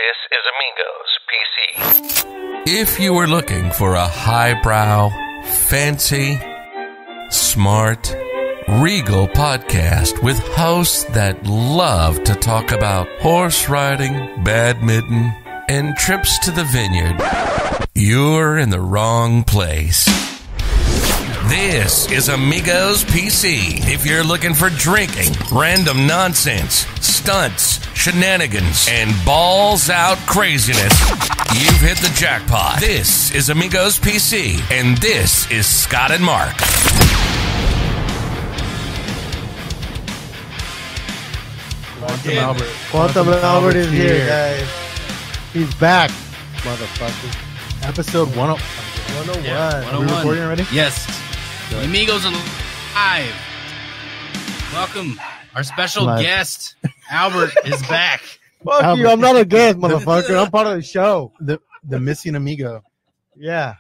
This is Amigos PC. If you were looking for a highbrow, fancy, smart, regal podcast with hosts that love to talk about horse riding, badminton, and trips to the vineyard, you're in the wrong place. This is Amigos PC. If you're looking for drinking, random nonsense, stunts, shenanigans, and balls out craziness, you've hit the jackpot. This is Amigos PC, and this is Scott and Mark. Quantum Albert is here, guys. He's back, motherfucker. Episode 101. Yeah, 101. Are we recording already? Yes. The Amigos are live. Welcome. Our special guest, Albert, is back. Fuck Albert. you, I'm not a guest, motherfucker. I'm part of the show. The missing amigo. Yeah.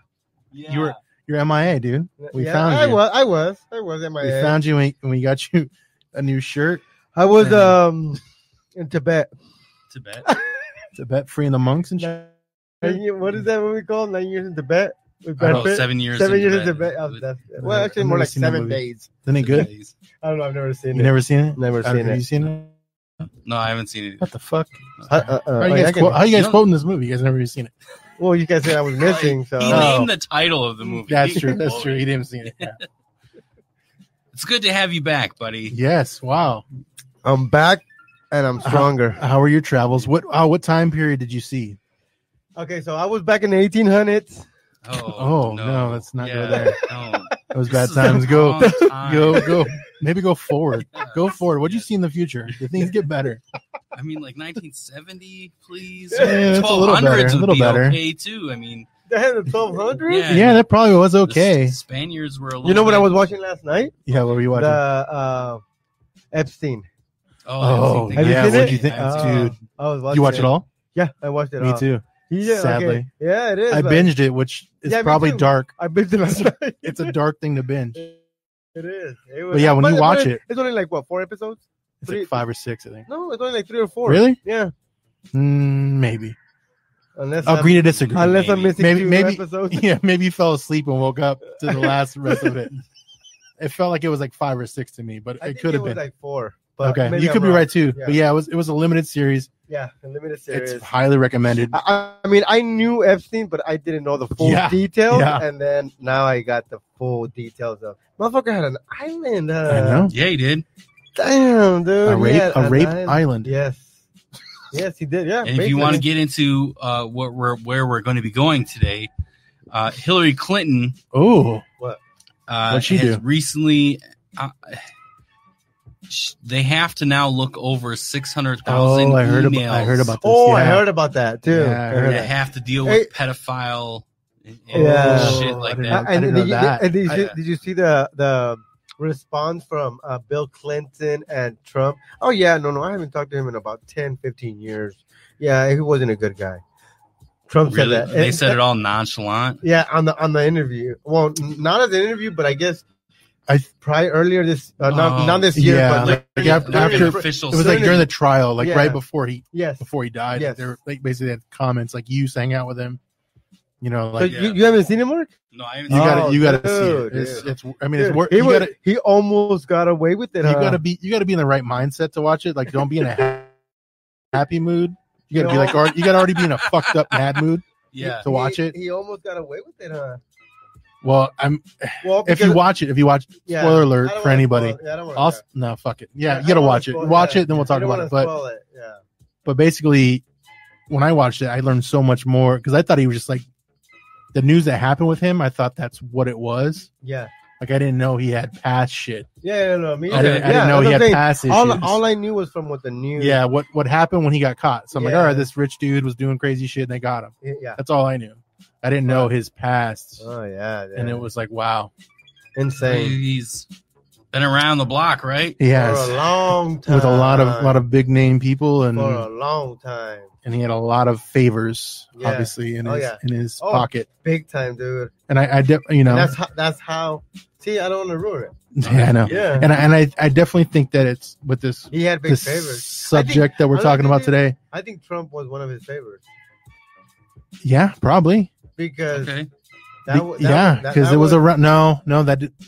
You're MIA, dude. We Yeah, found you. I was in my We head. found you when we got you a new shirt. I was in Tibet. Tibet freeing the monks and shit. What is that movie called? 9 years in Tibet? With I Brad don't know, Pitt? 7 years. 7 years in Tibet. Tibet. Well, actually, I've more never like seen that 7 movie. days. Isn't it good? I don't know. I've never seen You it. never seen it? Never seen Have it. you seen it? No, I haven't seen it. What the fuck? How How you guys quoting this movie? You guys never seen it. Well, you guys said I was missing, so He named the title of the movie. That's true. That's true. He didn't see it. Yeah. It's good to have you back, buddy. Yes. Wow. I'm back and I'm stronger. How were your travels? What time period did you see? Okay, so I was back in the 1800s. Oh, no, let's not go Yeah, there. No. It was bad This is a times. Go. long time. Go. Maybe go forward. Go forward. What'd you see in the future? Did things get better? I mean, like 1970, please. Yeah, that's a little 1200s better, a would little be better. okay too. I mean, They had the 1200s? Yeah. Yeah, that probably was the okay. Spaniards were a little. You know what bit- I was watching last night? Yeah, what were you watching? The Epstein. Oh, Have you yeah. seen What'd it? you think, I haven't seen dude? I was watching You watch it all? Yeah, I watched it Me all. too. Yeah, Sadly. okay. Yeah, it is. I like- binged it, which is Yeah, me probably too. dark. I binged it last night. It's a dark thing to binge. It is. It But yeah, when you watch it, it's only like what, 4 episodes? it's like 5 or 6, I think. No, it's only like 3 or 4. Really? Yeah. Maybe. Unless I'll I'm, agree to disagree. unless I'm missing Maybe- 2 maybe- episodes. Yeah, maybe you fell asleep and woke up to the last rest of it. It felt like it was like 5 or 6 to me, but I it think could have was been. like 4. But Okay, maybe you could I'm be wrong. right too. Yeah. But yeah, it was a limited series. Yeah, a limited series. It's highly recommended. I mean, I knew Epstein, but I didn't know the full Yeah, details. yeah. And then now I got the full details of motherfucker had an island. I know. Yeah, he did. Damn, dude. A He rape, had a an rape island. Yes. Yes, he did. Yeah. And if you want to get into where we're going to be going today, Hillary Clinton Oh, what'd she has do? recently. They have to now look over 600,000 I heard emails. about this. Oh, yeah. I heard about that too. Yeah, I heard They that. have to deal Hey. with pedophile and Yeah. shit like I didn't that. know. didn't know that. And did, I- did you see the response from Bill Clinton and Trump? Oh yeah, no, I haven't talked to him in about 10, 15 years. Yeah, he wasn't a good guy. Trump Really? said that. They said it all nonchalant. Yeah, on the interview. Well, not as an interview, but I guess probably earlier this not this year, Yeah, but like During after the it official was like during during the trial, like Yeah. right before he yes. died. Yes. They were like basically had comments like you sang out with him. You know, So like Yeah. you haven't seen it, Mark? No, I haven't you seen got it. to you got to dude, see it. It's, dude. it's I mean Dude, it's work. he, You was- got to he almost got away with it. you got to be in the right mindset to watch it. Like don't be in a happy mood. You got to be like you got to already be in a fucked up mad mood Yeah. to watch it. He almost got away with it, huh? Well, Well, if you watch it, yeah, spoiler I alert don't for wanna anybody. spoil it. Yeah, I don't wanna- Also, no, fuck it. Yeah, Yeah, you I got to don't watch wanna it. spoil Watch it. it, then we'll talk I don't about wanna it. But spoil it. Yeah. But basically, when I watched it, I learned so much more because I thought he was just like the news that happened with him. I thought that's what it was. Yeah. Like I didn't know he had past shit. Yeah, no, me I didn't yeah, know he that's had what I'm past saying. issues. All I knew was from what the news. Yeah, what happened when he got caught? So I'm like, Yeah. all right, this rich dude was doing crazy shit and they got him. Yeah. That's all I knew. I didn't know his past, Oh yeah. and it was like, wow. insane. He's Been around the block, right? He has, for a long time. with a lot of big name people, and for a long time. and he had a lot of favors, Yeah. obviously, in Oh, his yeah. in his Oh, pocket. Big time, dude. And you know, And that's how. See, I don't want to ruin it. yeah, I know. Yeah. And I definitely think that it's with this He had big this favors. subject that we're talking about today. I think Trump was one of his favorites Yeah, probably. because Okay. Because it was around. No, it would have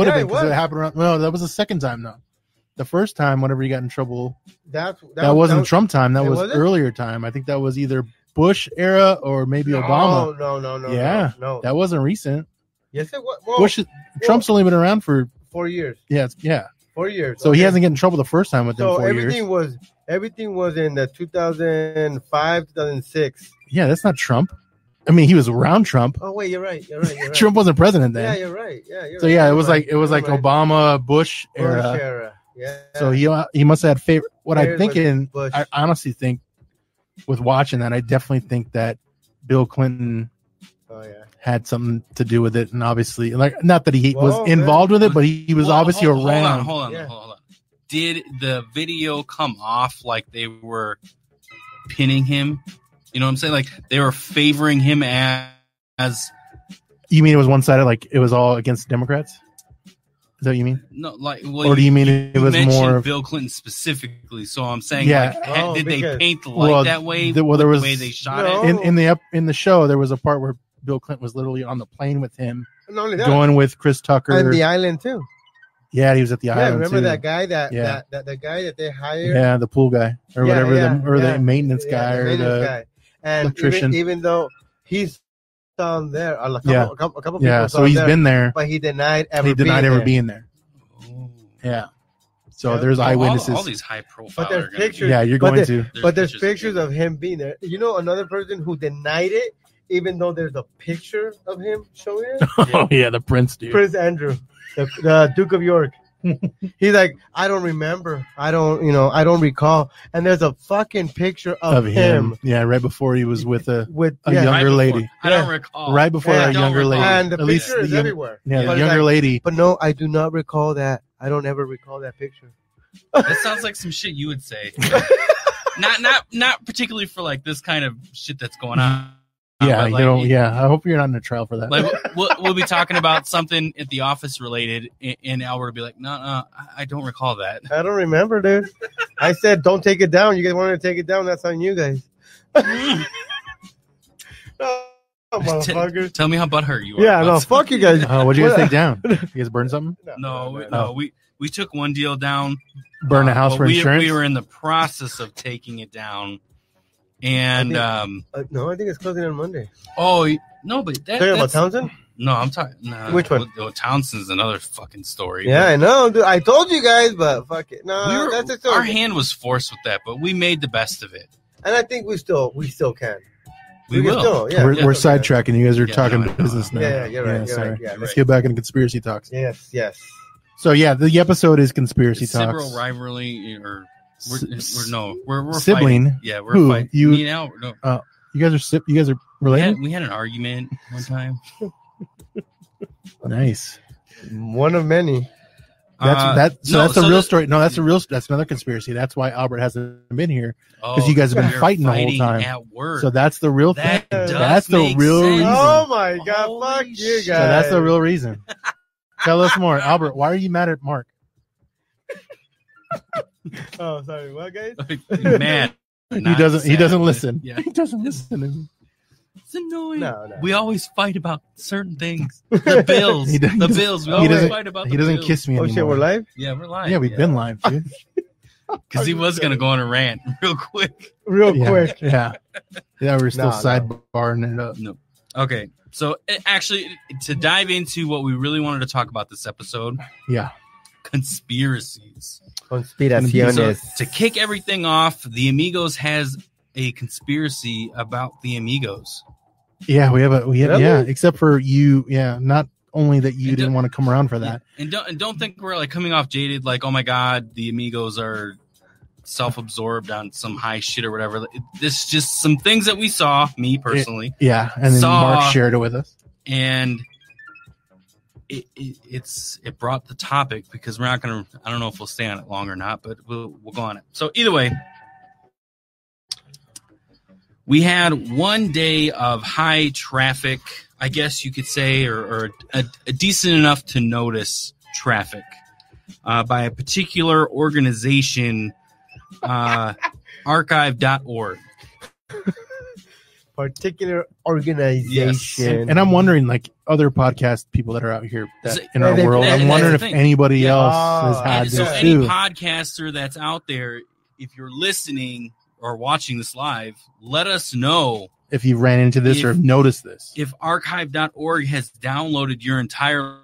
Yeah, been it because it was. happened around. No, that was the second time though. The first time, whenever he got in trouble, that wasn't Trump time. That It was wasn't? earlier time. I think that was either Bush era or maybe Obama. No. Yeah, no. That wasn't recent. Yes, it was. Well, Trump's only been around for 4 years. yeah. 4 years. So he okay. hasn't gotten in trouble the first time within So 4 years. everything was in the 2005, 2006. Yeah, that's not Trump. I mean, he was around Trump. Oh wait, you're right. Trump wasn't president then. Yeah, you're right. Yeah, you're So right. yeah, it You're was right. like You're right. Obama, Bush era. Bush era. Yeah. So he must have had favorite. What I'm Favorite thinking, Bush. I honestly think, with watching that, I definitely think that Bill Clinton Oh yeah. had something to do with it, and obviously, like, not that he Well, was involved with it, but he was Well, obviously around. Hold on. Did the video come off like they were pinning him? You know what I'm saying? Like they were favoring him as You mean it was one sided, like it was all against Democrats? Is that what you mean? no, like. Well, Or do you mean it was mentioned more of- Bill Clinton specifically? So I'm saying, Yeah. like, Oh, did they because- paint the light Well, that way? there with was- the way they shot No. it. in the show? There was a part where Bill Clinton was literally on the plane with him, Not only that, going with Chris Tucker. and the island too. Yeah, he was at the Yeah, island. remember too. that guy Yeah. that the guy that they hired? Yeah, the pool guy or Yeah, whatever, yeah. the maintenance guy the or maintenance the guy. And electrician. even though he's down there, a couple people yeah. saw So he's there, been there. but he denied ever. He denied ever there. being there. Oh. Yeah. So Yeah. there's eyewitnesses. All these high profile. But there's pictures. Yeah, you're but going there- to. But there's pictures of him being there. You know, another person who denied it, even though there's a picture of him showing it. Oh yeah, the prince dude. Prince Andrew, the Duke of York. He's like, I don't remember. I don't recall. And there's a fucking picture of him Yeah, right before he was with a with younger lady. I don't recall. Right before Yeah, a younger lady. and the At least picture is the young- everywhere. Yeah, But the it's younger like, lady. But no, I do not recall that. I don't ever recall that picture. That sounds like some shit you would say. not particularly for like this kind of shit that's going on. Yeah, But, you like, know. Yeah, I hope you're not in a trial for that. Like we'll be talking about something at the office related, and Albert will be like, "No, I don't recall that." I don't remember, dude. I said, don't take it down. You guys wanted to take it down. That's on you guys. Oh, motherfuckers. Tell me how butthurt you are. Yeah, no, about fuck you guys. What'd you guys What- take down? You guys burn something? No, we took one deal down. Burn a house but for insurance? We were in the process of taking it down, and No, I think it's closing on Monday. no, but Talking about that's Townsend? no. I'm talking. No, Which one? Well, Townsend's another fucking story. Yeah, I know, dude. I told you guys, but fuck it. No, that's a story. Our hand was forced with that, but we made the best of it. And I think we still can. We can will. still, yeah. we're yeah, sidetracking. You guys are Yeah, talking no, business now. Yeah, you're right, you're sorry. right, yeah, Let's right. get back into conspiracy talks. Yes. So yeah, the episode is conspiracy It's talks. Civil rivalry, or we're Sibling? Fighting. Yeah, we're Who? fighting. You? Me and Al, no. You guys are related. We had an argument one time. Nice. One of many. That's a real story. No, that's another conspiracy. That's why Albert hasn't been here, because you guys have been we were fighting the whole time. at work. So that's the real That thing. does That's the make real sense. reason. Oh my god, Holy fuck you guys. shit. So that's the real reason. Tell us more, Albert. Why are you mad at Mark? Oh, sorry, what guys? Man, He doesn't listen. Yeah, He doesn't listen. it's annoying. No. We always fight about certain things. The bills. He doesn't- The bills. We he always doesn't- fight about the He doesn't bills. kiss me Oh anymore. shit, we're live? Yeah, we're lying. Yeah, we've been live, dude. Because he was going to go on a rant real quick. Real Yeah, quick. Yeah. Yeah, we're still No. sidebarring it up. No. Okay. So, actually, to dive into what we really wanted to talk about this episode, Yeah. conspiracies. So, Conspiraciones. to kick everything off, the Amigos has a conspiracy about the Amigos. Yeah, we have Really? yeah, except for you, yeah, not only that you And didn't want to come around for that. And don't think we're like coming off jaded, like, oh my God, the Amigos are self-absorbed on some high shit or whatever. This is just some things that we saw, me personally, Yeah, and then Saw- Mark shared it with us. and it brought the topic because we're not gonna. I don't know if we'll stay on it long or not, but we'll go on it. So either way, we had one day of high traffic, I guess you could say, or a decent enough to notice traffic by a particular organization, archive.org. Particular organization. And I'm wondering, like, other podcast people that are out here in our that- world, that- I'm wondering if that's the thing. anybody Yeah. else has had And so this any too. podcaster that's out there, if you're listening or watching this live, let us know If you ran into this or If- noticed this. if archive.org has downloaded your entire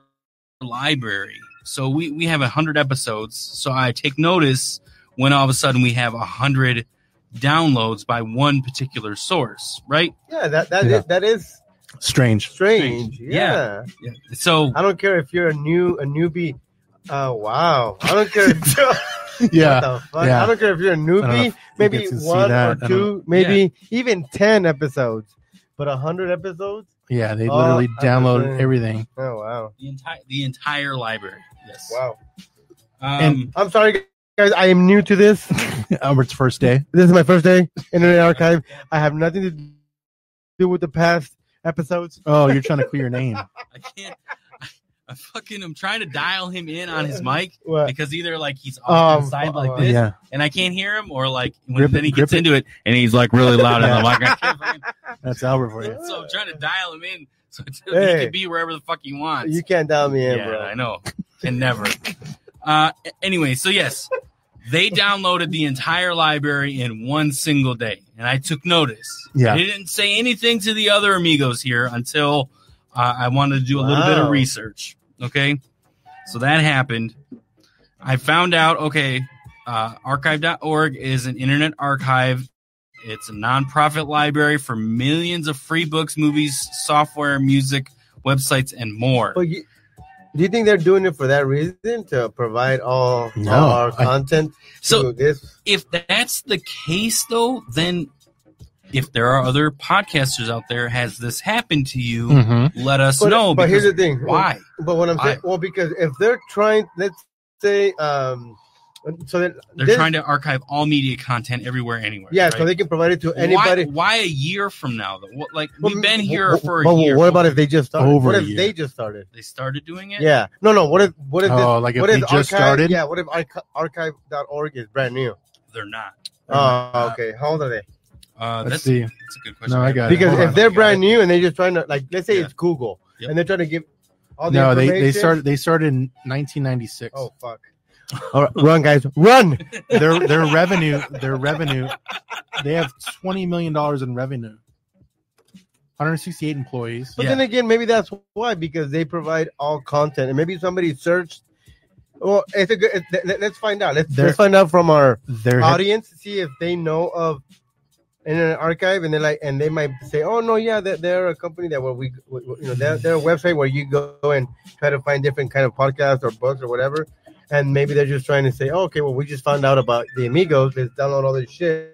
library. So we have 100 episodes. So I take notice when all of a sudden we have 100 downloads by one particular source, right? Yeah, Yeah. that is Strange. strange. Yeah. Yeah. So I don't care if you're a newbie. Oh wow! I don't care. If you're, Yeah. What the fuck? Yeah. I don't care if you're a I don't know newbie. if you Maybe get to see one that. or I don't- two, maybe even 10 episodes, but 100 episodes. Yeah, they Oh, literally I downloaded understand. everything. Oh wow! the entire library. Yes. Wow. And- I'm sorry, guys. I am new to this. Albert's first day. This is my first day Internet Archive. I have nothing to do with the past episodes. Oh, you're trying to clear your name. I can't. I'm trying to dial him in on his mic What? because either like he's off to the side like this Yeah. and I can't hear him, or like Grip then he it, grip gets into it and he's like really loud in the mic. I can't fucking- That's Albert for you. So I'm trying to dial him in so he Hey. can be wherever the fuck he wants. You can't dial me in, Yeah, bro. I know. Can never. Anyway, so yes, they downloaded the entire library in one single day, and I took notice. Yeah. I didn't say anything to the other amigos here until I wanted to do a little bit of Wow. research. Okay, so that happened. I found out. Okay, archive.org is an internet archive. It's a nonprofit library for millions of free books, movies, software, music, websites, and more. But do you think they're doing it for that reason, to provide all No, our content So to this? if that's the case, though, then if there are other podcasters out there, has this happened to you? Mm-hmm. Let us But, know. but here's because the thing. why? But what I'm saying, well, because if they're trying, let's say, so that They're trying to archive all media content everywhere, anywhere. yeah, right? so they can provide it to anybody. Why a year from now? Though? What, like Well, we've been here well, for a well, year. What about if they just started? Over What a if year. they just started? they started doing it? Yeah. No. What if Oh, like if they just started? Yeah. What if archive.org is brand new? They're not. Oh, okay. How old are they? Let's That's see. a good question. No, I got it. Because Hold if on. they're brand new and they're just trying to, like, let's say Yeah. it's Google, Yep. and they're trying to give all the No, they information. started in 1996. Oh fuck! All right, run, guys, run! Their revenue, they have $20 million in revenue. 168 employees. But Yeah. then again, maybe that's why, because they provide all content, and maybe somebody searched. Well, it's a good. Let's find out. Let's find out from our Their audience, see if they know of Internet Archive, and they might say, "Oh no, yeah, they're a company that they're a website where you go and try to find different kind of podcasts or books or whatever." And maybe they're just trying to say, oh, okay, well, we just found out about the Amigos. Let's download all this shit.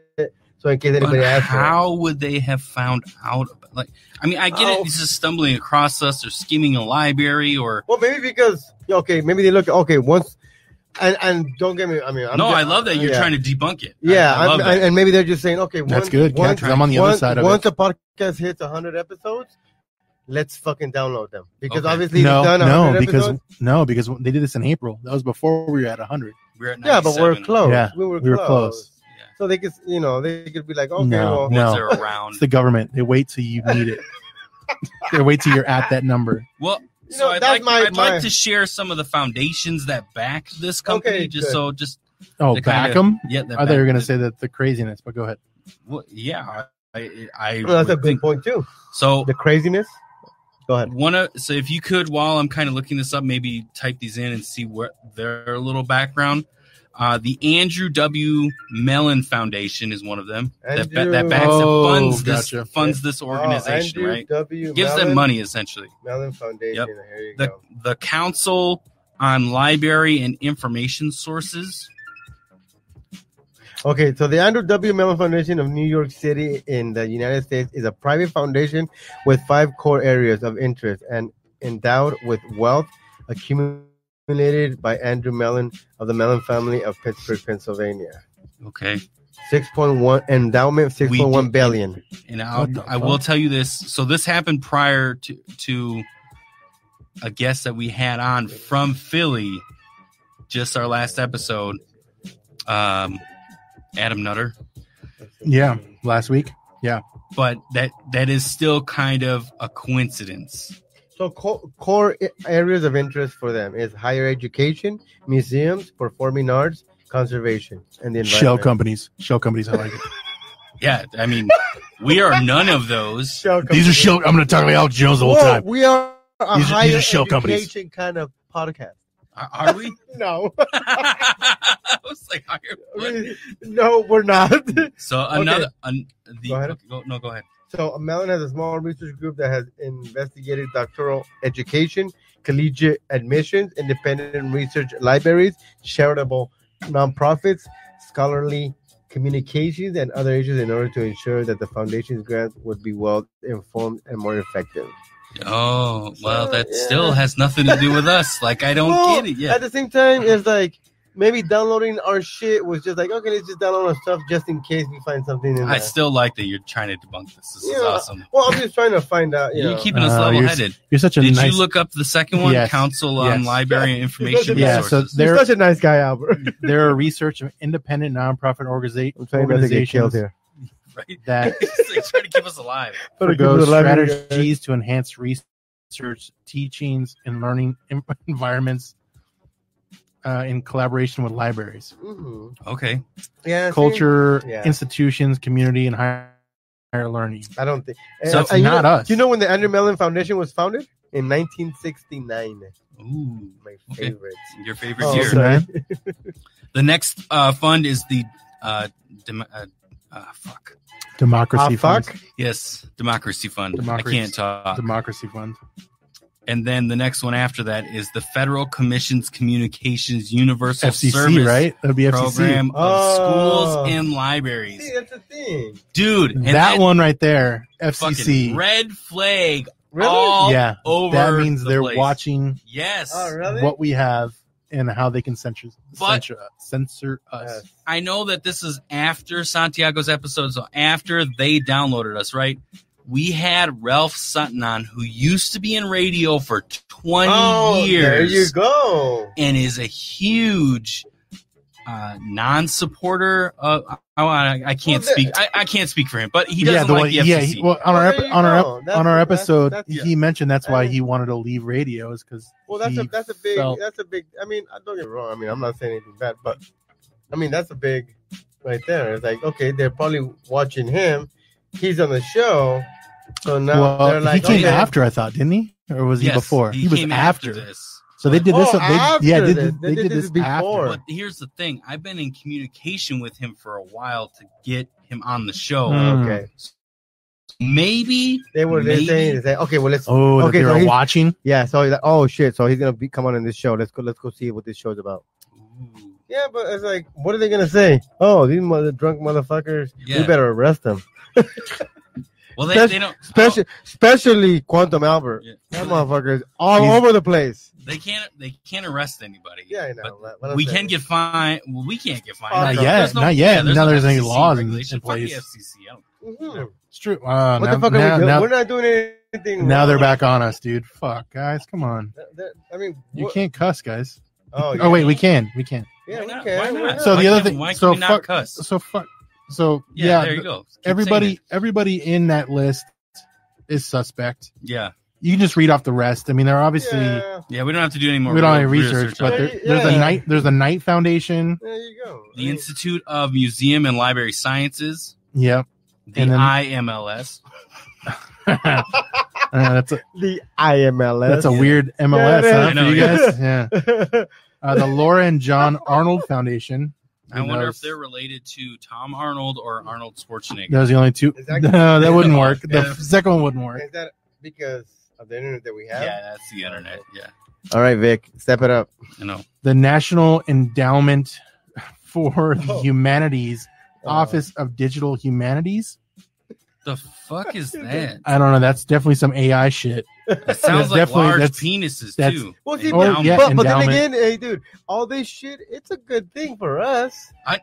So in case anybody But asks, how would they have found out about? Like, I mean, I get it. This is stumbling across us or skimming a library or. well, maybe because maybe they look once, and don't get me. I mean, I love that you're trying to debunk it. Yeah, I love that. and maybe they're just saying, okay, That's good, yeah, 'cause I'm on the other side of once it. a podcast hits 100 episodes, let's fucking download them because Okay. obviously we've done 100 because they did this in April. That was before we were at 100. We're at Yeah, but we're 97. close. Yeah, we were we were close. close. Yeah. So they could, they could be like, okay, No, well, no. Ones are around. It's the government. They wait till you need it. They wait till you're at that number. Well, You so know, I'd that's like my- to share some of the foundations that back this company. Okay, just good. so just Oh, to back kinda- them? Yeah, I thought you were going to say that the craziness, but go ahead. Well, yeah, I well, that's a would good think point too. so. The craziness. Go ahead. So if you could, while I'm kind of looking this up, maybe type these in and see what their little background. The Andrew W. Mellon Foundation is one of them that backs Oh, funds gotcha. this organization, Andrew right? W. Gives Mellon, them money essentially. Mellon Foundation. Yep. Here you The go. the Council on Library and Information Sources. Okay, so the Andrew W. Mellon Foundation of New York City in the United States is a private foundation with 5 core areas of interest and endowed with wealth accumulated by Andrew Mellon of the Mellon family of Pittsburgh, Pennsylvania. Okay. 6.1 endowment, 6.1 billion. And I will tell you this. So this happened prior to a guest that we had on from Philly, just our last episode, Adam Nutter. Yeah, last week. Yeah. But that is still kind of a coincidence. So core areas of interest for them is higher education, museums, performing arts, conservation, and the environment. Shell companies. I like it. Yeah, I mean, we are none of those. These are shell. I'm going to talk about Alex Jones the whole time. We are a higher these are shell education companies. kind of podcast. Are we? No. I was like, no, we're not. So another. Go ahead. Go ahead. So Mellon has a small research group that has investigated doctoral education, collegiate admissions, independent research libraries, charitable nonprofits, scholarly communications, and other issues in order to ensure that the foundation's grant would be well informed and more effective. Oh, well, that still has nothing to do with us. Like, I don't get it yet. At the same time, it's like maybe downloading our shit was just like, okay, let's just download our stuff just in case we find something in there. I still like that you're trying to debunk this. This is awesome. Well, I'm just trying to find out. You're keeping us level-headed. You're such a Did nice... you look up the second one? Yes. Council on Library and Information Resources. So you're such a nice guy, Albert. They're a research of independent nonprofit I'm trying not to get killed here. Right? That They're trying to keep us alive. forgoes strategies to enhance research, teachings, and learning environments in collaboration with libraries. Mm-hmm. Okay. Yeah. Culture, institutions, community, and higher learning. I don't think. So it's not us. Do you know when the Andrew Mellon Foundation was founded? In 1969. Ooh. My favorite. Your favorite year. The next fund is the Democracy Fund. Yes, Democracy Fund. I can't talk. Democracy Fund. And then the next one after that is the Federal Commission's Communications Universal FCC, Service right? That'd be FCC. Program of schools and libraries. See, that's the thing. Dude. And that one right there, FCC. Red flag really? all over that means they're place. Watching what we have and how they can censor us. I know that this is after Santiago's episode, so after they downloaded us, right? We had Ralph Sutton on, who used to be in radio for 20 years. There you go. And is a huge non-supporter of. I can't speak. I can't speak for him, but he doesn't like the FCC. On our episode, he mentioned that's why he wanted to leave radio, is because that's a big. I mean, don't get me wrong. I mean, I'm not saying anything bad, but I mean that's a big right there. It's like, okay, they're probably watching him. He's on the show, so now they're like, he came after, I thought, didn't he, or was he before? He was after this. So they did this. They did this before. after. But here's the thing: I've been in communication with him for a while to get him on the show. Okay. Maybe they saying, okay, well let's. Okay, they were watching. Yeah, so he's like, oh shit, so he's gonna come on this show. Let's go see what this show's about. Ooh. Yeah, but it's like, what are they gonna say? Oh, these drunk motherfuckers. Yeah. We better arrest them. Well, they don't. Especially Quantum Albert. Yeah. That motherfucker is all over the place. They can't arrest anybody. Yeah, I know. But we can get fined. Well, we can't get fined. Not yet. Now there's any laws in place. Fuck the FCC. It's true. What the fuck are we doing? We're not doing anything. Now they're back on us, dude. Fuck, guys, come on. I mean, you can't cuss, guys. Oh wait, we can. Yeah, we can. Why not? So the other thing. Why can we not cuss? So there you go. Everybody in that list is suspect. Yeah. You can just read off the rest. I mean, they're obviously. Yeah, we don't have to do any more. We don't have research, but there's a Knight Foundation. There you go. The Institute of Museum and Library Sciences. Yep. The IMLS. The IMLS. That's a weird MLS, for you guys. Yeah. The Laura and John Arnold Foundation. I wonder if they're related to Tom Arnold or Arnold Schwarzenegger. Those are the only two. No, that wouldn't work. The second one wouldn't work. Is that because of the internet that we have? Yeah, that's the internet. Yeah. All right, Vic, step it up. I know. The National Endowment for the Humanities, Office of Digital Humanities. The fuck is that? I don't know. That's definitely some AI shit. It sounds like definitely- large that's- penises that's- too. Well, see, Endowment. yeah, but then endowment. again, hey, dude, all this shit, it's a good thing for us.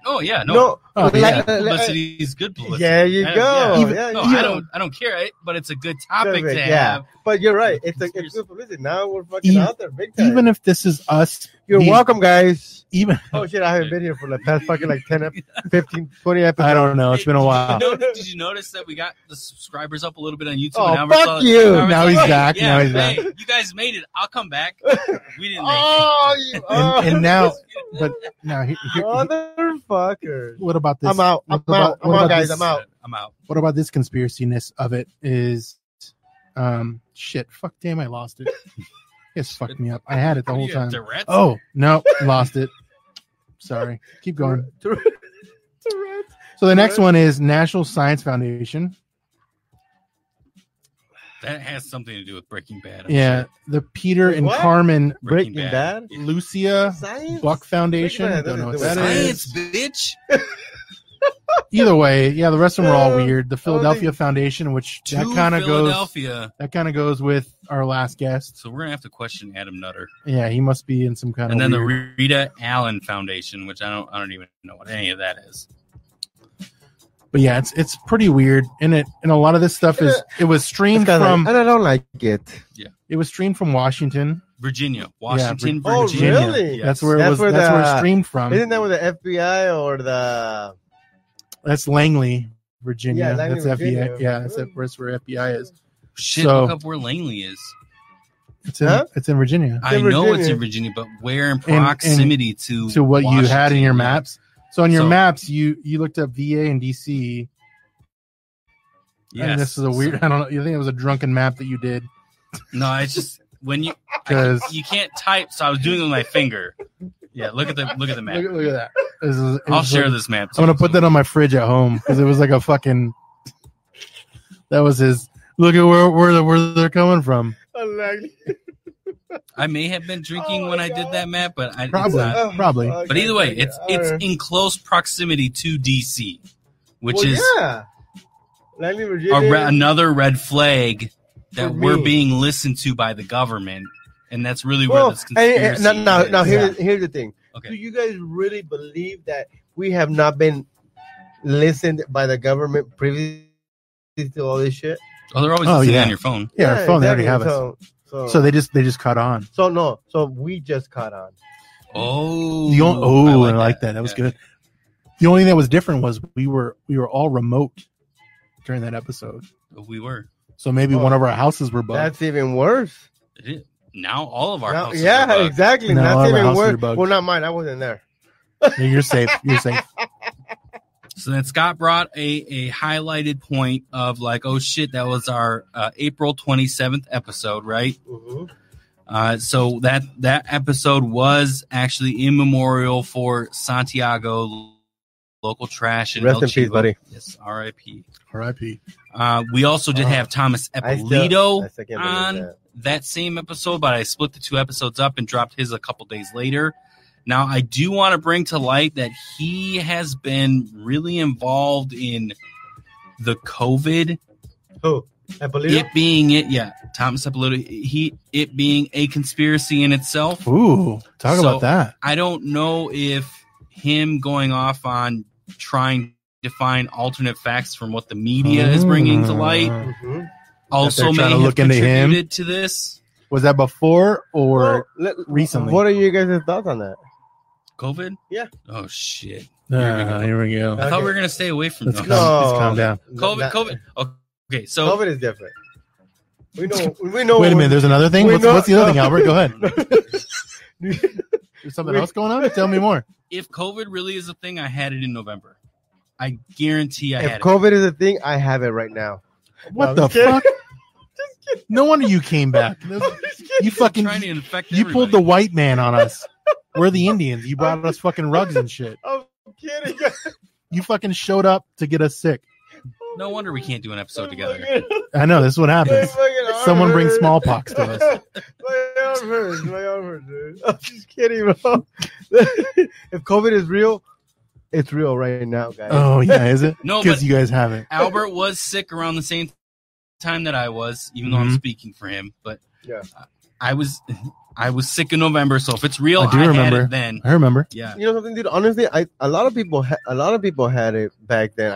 Oh yeah, no. No, Oh, yeah. Publicity is good publicity. There you Yeah, go. yeah. Even- No, yeah. I don't care, but it's a good topic Perfect, to yeah. have. But you're right. It's good publicity. Now we're fucking Even- out there big time. Even if this is us, You're welcome, guys. Even Oh shit, I haven't been here for the past fucking like 10, 15, 20 episodes. I don't know. It's been a while. Did you notice that we got the subscribers up a little bit on YouTube? Oh, and now we're fuck you. Now he's back. Yeah, Now he's hey, back. you guys made it. I'll come back. We didn't make Oh, you And now, but now, motherfuckers. what about this? I'm out. I'm what out. about- I'm what out, about guys. this- I'm out. it. I'm out. What about this conspiracy-ness of it is, shit, fuck, damn, I lost it. It's fucked me up. I had it the whole You have time. Tourette's? Oh, no, lost it. Sorry. Keep going. So the next one is National Science Foundation. That has something to do with Breaking Bad. I'm Yeah, sure. the Peter and What? Carmen Breaking Breaking Bad. Bad. Lucia Science. Buck Foundation. Breaking Bad Don't know what doesn't that do is. Science, bitch. Either way, yeah, the rest of them are all weird. The Philadelphia Foundation, which that To kind of goes Philadelphia. with our last guest. So we're gonna have to question Adam Nutter, Yeah, he must be in some kind and of then weird. the Rita Allen Foundation, which I don't even know what any of that is. But yeah, it's pretty weird, and a lot of this stuff is it was streamed from and I don't like it. it was streamed from Washington. Virginia, Washington, Oh, Virginia. really? Yes. That's where it That's was. where That's where the- it streamed from. Isn't that with the FBI or the? That's Langley, Virginia. Yeah, Langley, that's FBI. Virginia. Yeah, that's where FBI is. Shit, So- look up where Langley is. It's in Huh? it's in Virginia. I in know it's Virginia. in Virginia, but where in proximity to To what you had in your Washington? maps. So on your So- maps, you looked up VA and DC. Yes. And this is a weird. I don't know. You think it was a drunken map that you did? No, it's just when you 'Cause- you can't type, so I was doing it with my finger. Yeah, look at the map. Look at that. I'll share this map. I'm gonna put that on my fridge at home because it was like a fucking. That was his. Look at where they're coming from. I may have been drinking when I did that map, but it's Probably. not. Probably. But either way, it's in close proximity to DC, which is Langley, Virginia. another red flag that For we're me. being listened to by the government, and that's really where Well, this conspiracy now is. here's the thing. Okay. Do you guys really believe that we have not been listened by the government previously to all this shit? Oh, they're always Oh, listening yeah. on your phone. Yeah, our phone. They already have exactly. us. So they just caught on. So we just caught on. Oh, I like that. That was Yeah. good. The only thing that was different was we were all remote during that episode. We were. So maybe Oh. one of our houses were bugged. That's even worse. It is. Now all of our Now- houses are yeah, bugged. exactly. No, all That's of our even houses are worse. bugged. Well, not mine. I wasn't there. Yeah, you're safe. You're safe. So then Scott brought a highlighted point of like, oh shit, that was our April 27th episode, right? So that episode was actually in memorial for Santiago, local trash and Rest El in peace, Chivo. buddy. Yes, R.I.P. R.I.P. We also did have Thomas I Eppolito still can't believe on that. that same episode, but I split the two episodes up and dropped his a couple days later. Now, I do want to bring to light that he has been really involved in the COVID. Who? Eppolito? Thomas Eppolito. It being a conspiracy in itself. Ooh, talk So, about that. I don't know if him going off on trying to find alternate facts from what the media is bringing to light Mhm. also they're may trying to have look into him. contributed to this. Was that before or Well, recently? What are you guys' thoughts on that? COVID? Yeah. Oh shit. Here we go. I thought we were gonna stay away from Let's those. calm, let's calm down. COVID. Okay, so COVID is different. We know. Wait a minute. There's another thing. we What's, know- what's the other thing, Albert? Go ahead. There's There's something else going on? Tell me more. if COVID really is a thing, I had it in November. I guarantee I If had it. COVID is a thing, I have it right now. What No, the I'm kidding. fuck? No wonder you came back. You fucking Trying to infect you pulled the everybody. white man on us. We're the Indians. You brought us fucking rugs and shit. I'm kidding. You fucking showed up to get us sick. No wonder we can't do an episode together. I know this is what happens. Someone brings smallpox to us. My arm hurts, dude. I'm just kidding, bro. If COVID is real, it's real right now, guys. Oh yeah, is it? No, Because but you guys haven't. Albert was sick around the same time that I was, even though I'm speaking for him, but Yeah. I was sick in November, so if it's real, I do remember. had it then. I remember. Yeah. You know something, dude? Honestly, a lot of people had it back then.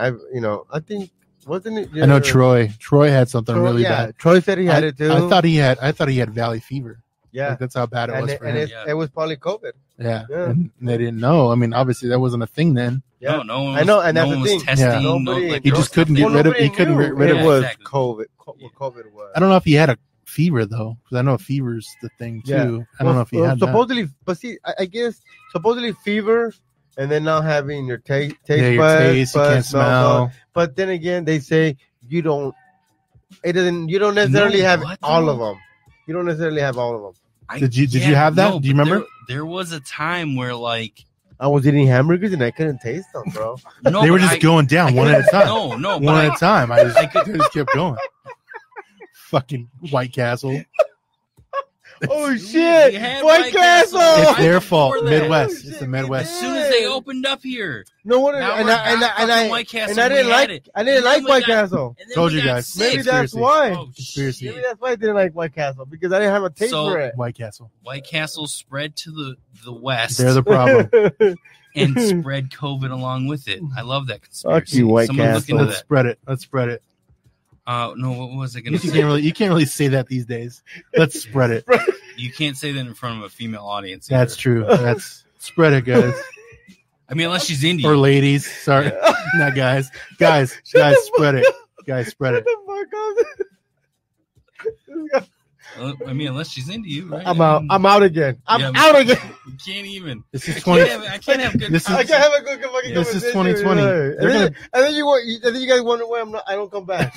I think wasn't it? I know Troy. Troy had something really bad. Troy said he had it too. I thought he had valley fever. Yeah, Like, that's how bad it was for him. It was probably COVID. Yeah. Yeah. And they didn't know. I mean, obviously that wasn't a thing then. Yeah, No one was, I know, and that's no the one was thing. testing. Yeah. Nobody- He just couldn't get rid of. He couldn't get rid of. it. Was exactly. COVID. What COVID was. I don't know if he had a fever though, because I know fever's the thing too. Yeah. I don't know if he had that. supposedly, but see, I guess supposedly fever, and then not having your taste Your buds, taste, you can't smell. But then again, they say you don't. It doesn't. You don't necessarily No, have what, all though? of them. You don't necessarily have all of them. Did you have that? Do you but remember? There was a time where like I was eating hamburgers and I couldn't taste them, bro. no, They were but just going down one at a time. No, One but at a time. I just kept going. Fucking White Castle. Oh shit! We had White White Castle. Castle. It's their fault. before that. Midwest. Oh, It's the shit. Midwest. as soon as they opened up here, No wonder. now And we're I back White Castle. and I didn't we had like. it. I didn't And then like we White got- Castle. and then Told we you got guys. sick. Maybe that's Conspiracy. why. Oh, Conspiracy. Maybe that's why I didn't like White Castle, because I didn't have a taste So- for it. White Castle. White Castle spread to the west They're the problem. and spread COVID along with it. I love that conspiracy. Fuck you, White Someone look Castle. into Let's that. spread it. Let's spread it. No, what was I going You to say? can't really say that these days. Let's spread it. You can't say that in front of a female audience. That's either. true. That's spread it, guys. I mean, unless she's Indian. Or ladies. Sorry. Not guys. Guys, spread it. Guys, spread it. I mean, unless she's into you, right? I'm out. I'm out again. I'm Yeah, out again. You can't even. This is I 20. can't have good. This is- I can't have a good fucking This is conversation. 2020. And They're then you guys wonder why I don't come back.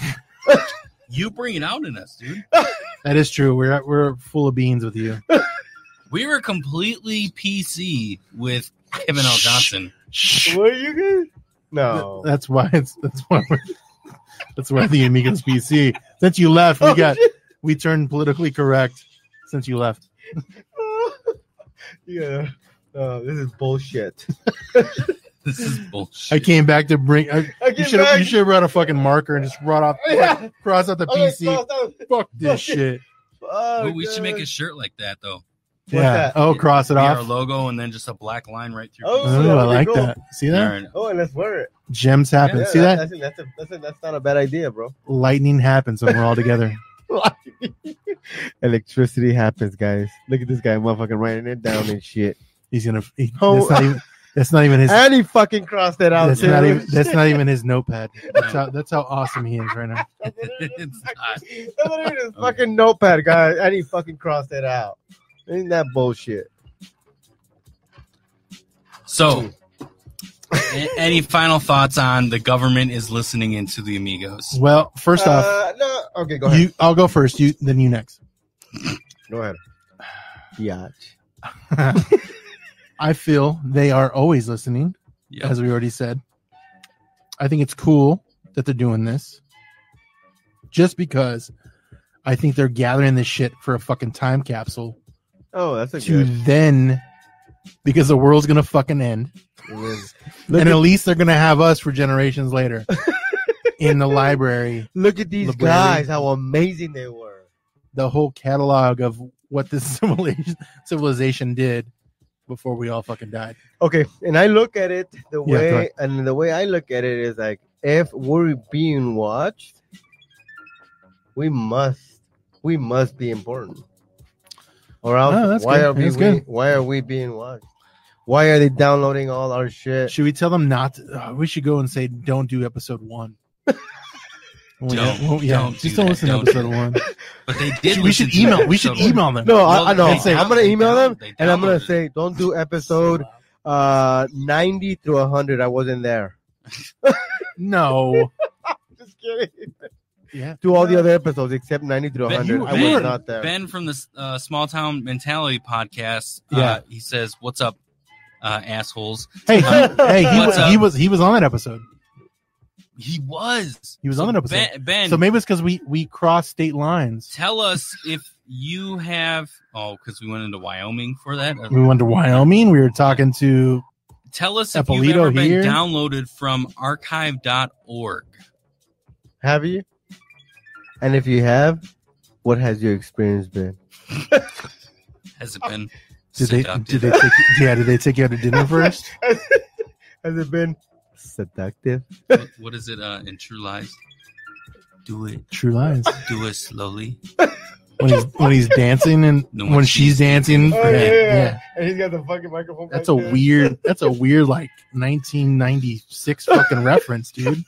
You bring it out in us, dude. That is true. We're full of beans with you. We were completely PC with Kevin L. Johnson. Were you guys? No. That's why the Amigos PC. Since you left, we turned politically correct since you left. Yeah. Oh, this is bullshit. This is bullshit. I came back to bring. I You came should back. have brought a fucking marker and just brought off, Yeah. cross out the Okay, PC. stop. Fuck this shit. But we should make a shirt like that, though. What's Yeah. that? Oh, cross it Be our off. logo and then just a black line right through. Oh, Oh, that I would be like cool. that. See that? Alright. Oh, and let's wear it. Gems happen. Yeah, See that? That's not a bad idea, bro. Lightning happens when we're all together. Electricity happens, guys. Look at this guy, motherfucking writing it down and shit. He's gonna. Oh. That's not even his. And he fucking crossed it out. That's too. not even his notepad. That's how awesome he is right now. It's not. That's not even his fucking notepad, guys. And he fucking crossed it out. Ain't that bullshit? So, any final thoughts on the government is listening into the Amigos? Well, first off, No. Okay, go ahead. I'll go first. Then you next. Go ahead. Yeah. I feel they are always listening, Yep. as we already said. I think it's cool that they're doing this, just because I think they're gathering this shit for a fucking time capsule Oh, that's a to good. then, because the world's gonna fucking end, and at least they're gonna have us for generations later in the library. Look at these Library. guys, how amazing they were. The whole catalog of what this civilization did before we all fucking died. Okay, and I look at it the Yeah, go way, ahead. and the way I look at it is like, if we're being watched, we must be important, or else Oh, that's why good. That's good. why are we being watched? Why are they downloading all our shit? Should we tell them not to, we should go and say, don't do episode 1. Don't just do don't that. listen Don't to do episode 1. But they did. We should listen to email. We should episode email them. No, Well, I know. they I'm gonna down- email they them, down- they and I'm gonna downloaded say, don't do episode 90 through 100. I wasn't there. No. Just kidding. Yeah. Do all the other episodes except 90 through 100. I was not there. Ben from the Small Town Mentality podcast. Yeah. He says, "What's up, assholes?" Hey, What's up? he was on that episode. He was. He was on that episode. Ben, So maybe it's because we crossed state lines. tell us if you have. Oh, because we went into Wyoming for that. We went to Wyoming. We were talking to. Tell us if Eppolito you've ever been here. downloaded from archive.org. Have you? And if you have, what has your experience been? Has it been Did seductive? did they take you out to dinner first? Has it been seductive? What is it in True Lies? Do it. True Lies. Do it slowly. When he's dancing and No, when she's dancing. Oh, Yeah. And he's got the fucking microphone. That's back a there. weird like 1996 fucking reference, dude.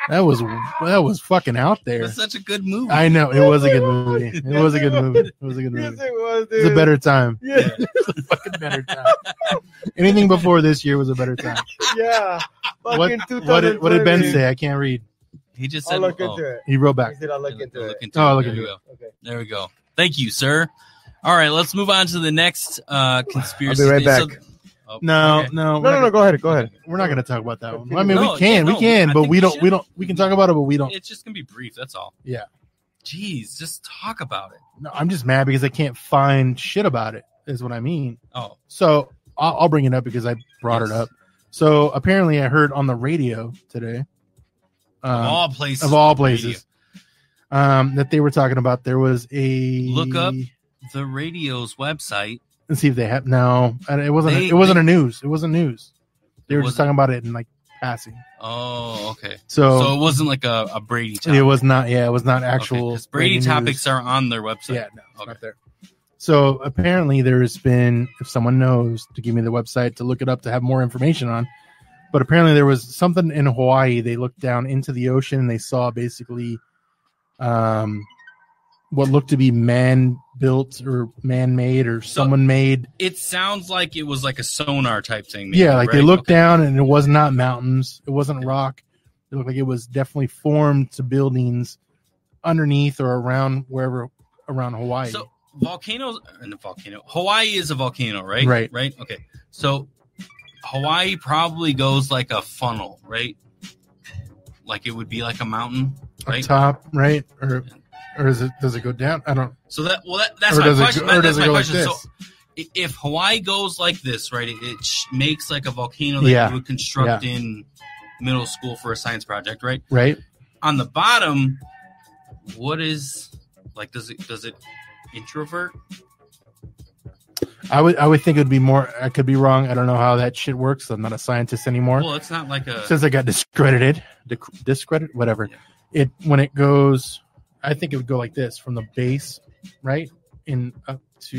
That was fucking out there. It's such a good movie. I know it was a good movie. It was a good movie. It was a good Yes, movie. it was, dude. It was a better time. Yeah, It was a fucking better time. Anything before this year was a better time. yeah. What Fucking what did Ben 2020. say? I can't read. He just said, I'll look into it. He wrote He back. said I'll look into it. Oh, look there into you it. go. Okay. There we go. Thank you, sir. All right, let's move on to the next conspiracy. I'll be right thing. back. No, okay. no, No. Go ahead. Go ahead. We're not going to talk about that one. I mean, No, we can, I but think we we don't. should. We don't. We can talk about it, but we don't. It's just gonna be brief. That's all. Yeah. Jeez, just talk about it. No, I'm just mad because I can't find shit about it. Is what I mean. Oh, So I'll bring it up because I brought it Yes. up. So apparently, I heard on the radio today. of all places. That they were talking about there was a Look up the radio's website. Let's see if they have. No, it wasn't. They- It wasn't a news. It wasn't news. They It were just wasn't? talking about it in like passing. Oh, okay. So, So it wasn't like a Brady topic. it was not. Yeah, it was not actual. Because Brady breaking topics news. are on their website. Yeah, no, it's Okay. not there. So apparently, there's been, if someone knows, to give me the website to look it up to have more information on. But apparently, there was something in Hawaii. They looked down into the ocean and they saw basically, what looked to be man-built or man-made or someone-made. It sounds like it was like a sonar type thing. Maybe, Yeah, like they right? looked Okay. down and it was not mountains. It wasn't rock. It looked like it was definitely formed to buildings underneath or around wherever around Hawaii. So volcanoes and the volcano. Hawaii is a volcano, right? Right. Right. Okay. So Hawaii probably goes like a funnel, right? Like it would be like a mountain, Up right? top, right? Or is it? Does it go down? I don't. So that's Or my does it question. go- or That's does it my go like question. So this? if Hawaii goes like this, right, it makes like a volcano that Yeah. you would construct in middle school for a science project, right? Right. On the bottom, what is like? Does it introvert? I would think it would be more. I could be wrong. I don't know how that shit works. I'm not a scientist anymore. Well, it's not like a. Since I got discredited, whatever. Yeah. When it goes, I think it would go like this from the base, right, in up to.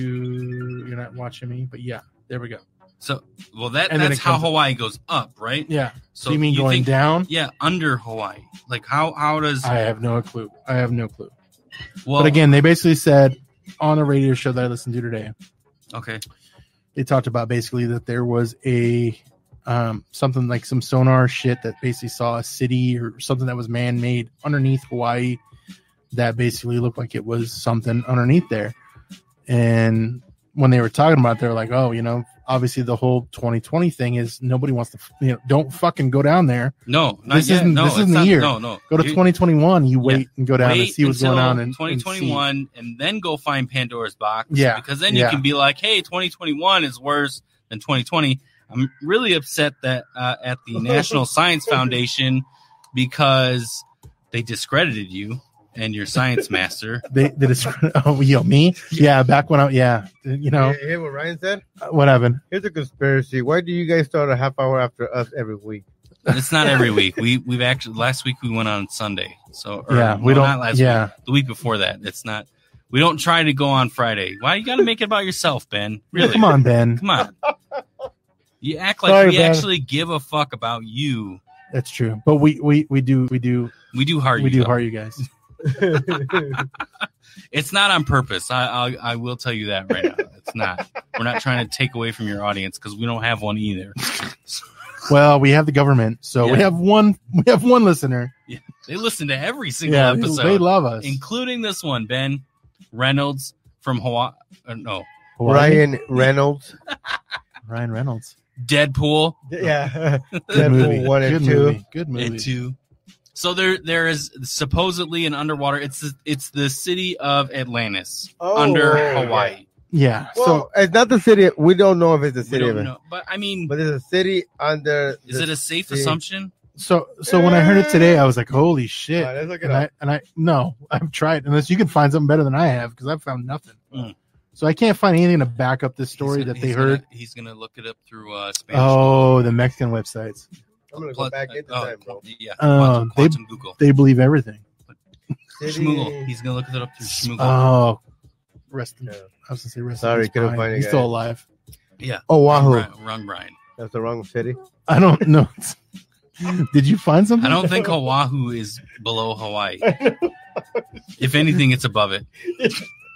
You're not watching me, but yeah, there we go. So, well, And then that's it how comes- Hawaii goes up, right? Yeah. So you mean going think, down? Yeah, under Hawaii. Like how does? I have no clue. Well, But again, they basically said on a radio show that I listened to today, okay. they talked about basically that there was a something like some sonar shit that basically saw a city or something that was man-made underneath Hawaii that basically looked like it was something underneath there. And when they were talking about it, they were like, oh, obviously the whole 2020 thing is nobody wants to, don't fucking go down there. No, not This yet. isn't- No, this it's isn't the not- year. No. Go to 2021, you wait and go down and Wait see what's going until on. And 2021, and then go find Pandora's box. Yeah, because then you yeah. can be like, hey, 2021 is worse than 2020. I'm really upset that at the National Science Foundation because they discredited you and your science master. They me? Yeah, back when Hear what Ryan said? what happened? Here's a conspiracy. Why do you guys start a half hour after us every week? It's not every week. We've actually last week we went on Sunday. So We don't. not last Yeah. week. The week before that. It's not. We don't try to go on Friday. Why you got to make it about yourself, Ben? Really? Come on, Ben. Come on. You act like Sorry, we Ben. actually give a fuck about you. That's true. But we do We do heart you. though. heart you guys. It's not on purpose. I will tell you that right now. It's not. We're not trying to take away from your audience because we don't have one either. Well, we have the government, so we Yeah. have one listener. Yeah, they listen to every single Yeah, episode. they love us. including this one, Ben Reynolds from Hawaii. No, Ryan Reynolds. Ryan Reynolds. Deadpool Yeah. Good Deadpool movie. 1 and Good 2. movie. Good movie. and 2. So there is supposedly an underwater. It's the city of Atlantis Oh, under okay. Hawaii. Yeah. Well, it's not the city. We don't know if it's the We city of don't it. know, but I mean, But it's a city under. is it a safe the- assumption? So when I heard it today, I was like, "Holy shit!" All right, let's look it up. I've tried unless you can find something better than I have because I've found nothing. So I can't find anything to back up this story that they heard. He's gonna look it up through Spanish. Oh, the Mexican websites. I'm gonna go back into time, bro. Yeah, Quantum Google. They believe everything. Schmoogle. He's gonna look it up through Schmoogle. Oh, rest. I was gonna say rest. Sorry, couldn't find it. He's Guys. still alive. Yeah. Oahu. Wrong Brian. That's the wrong city. I don't know. Did you find something? I don't think Oahu is below Hawaii. If anything, it's above it.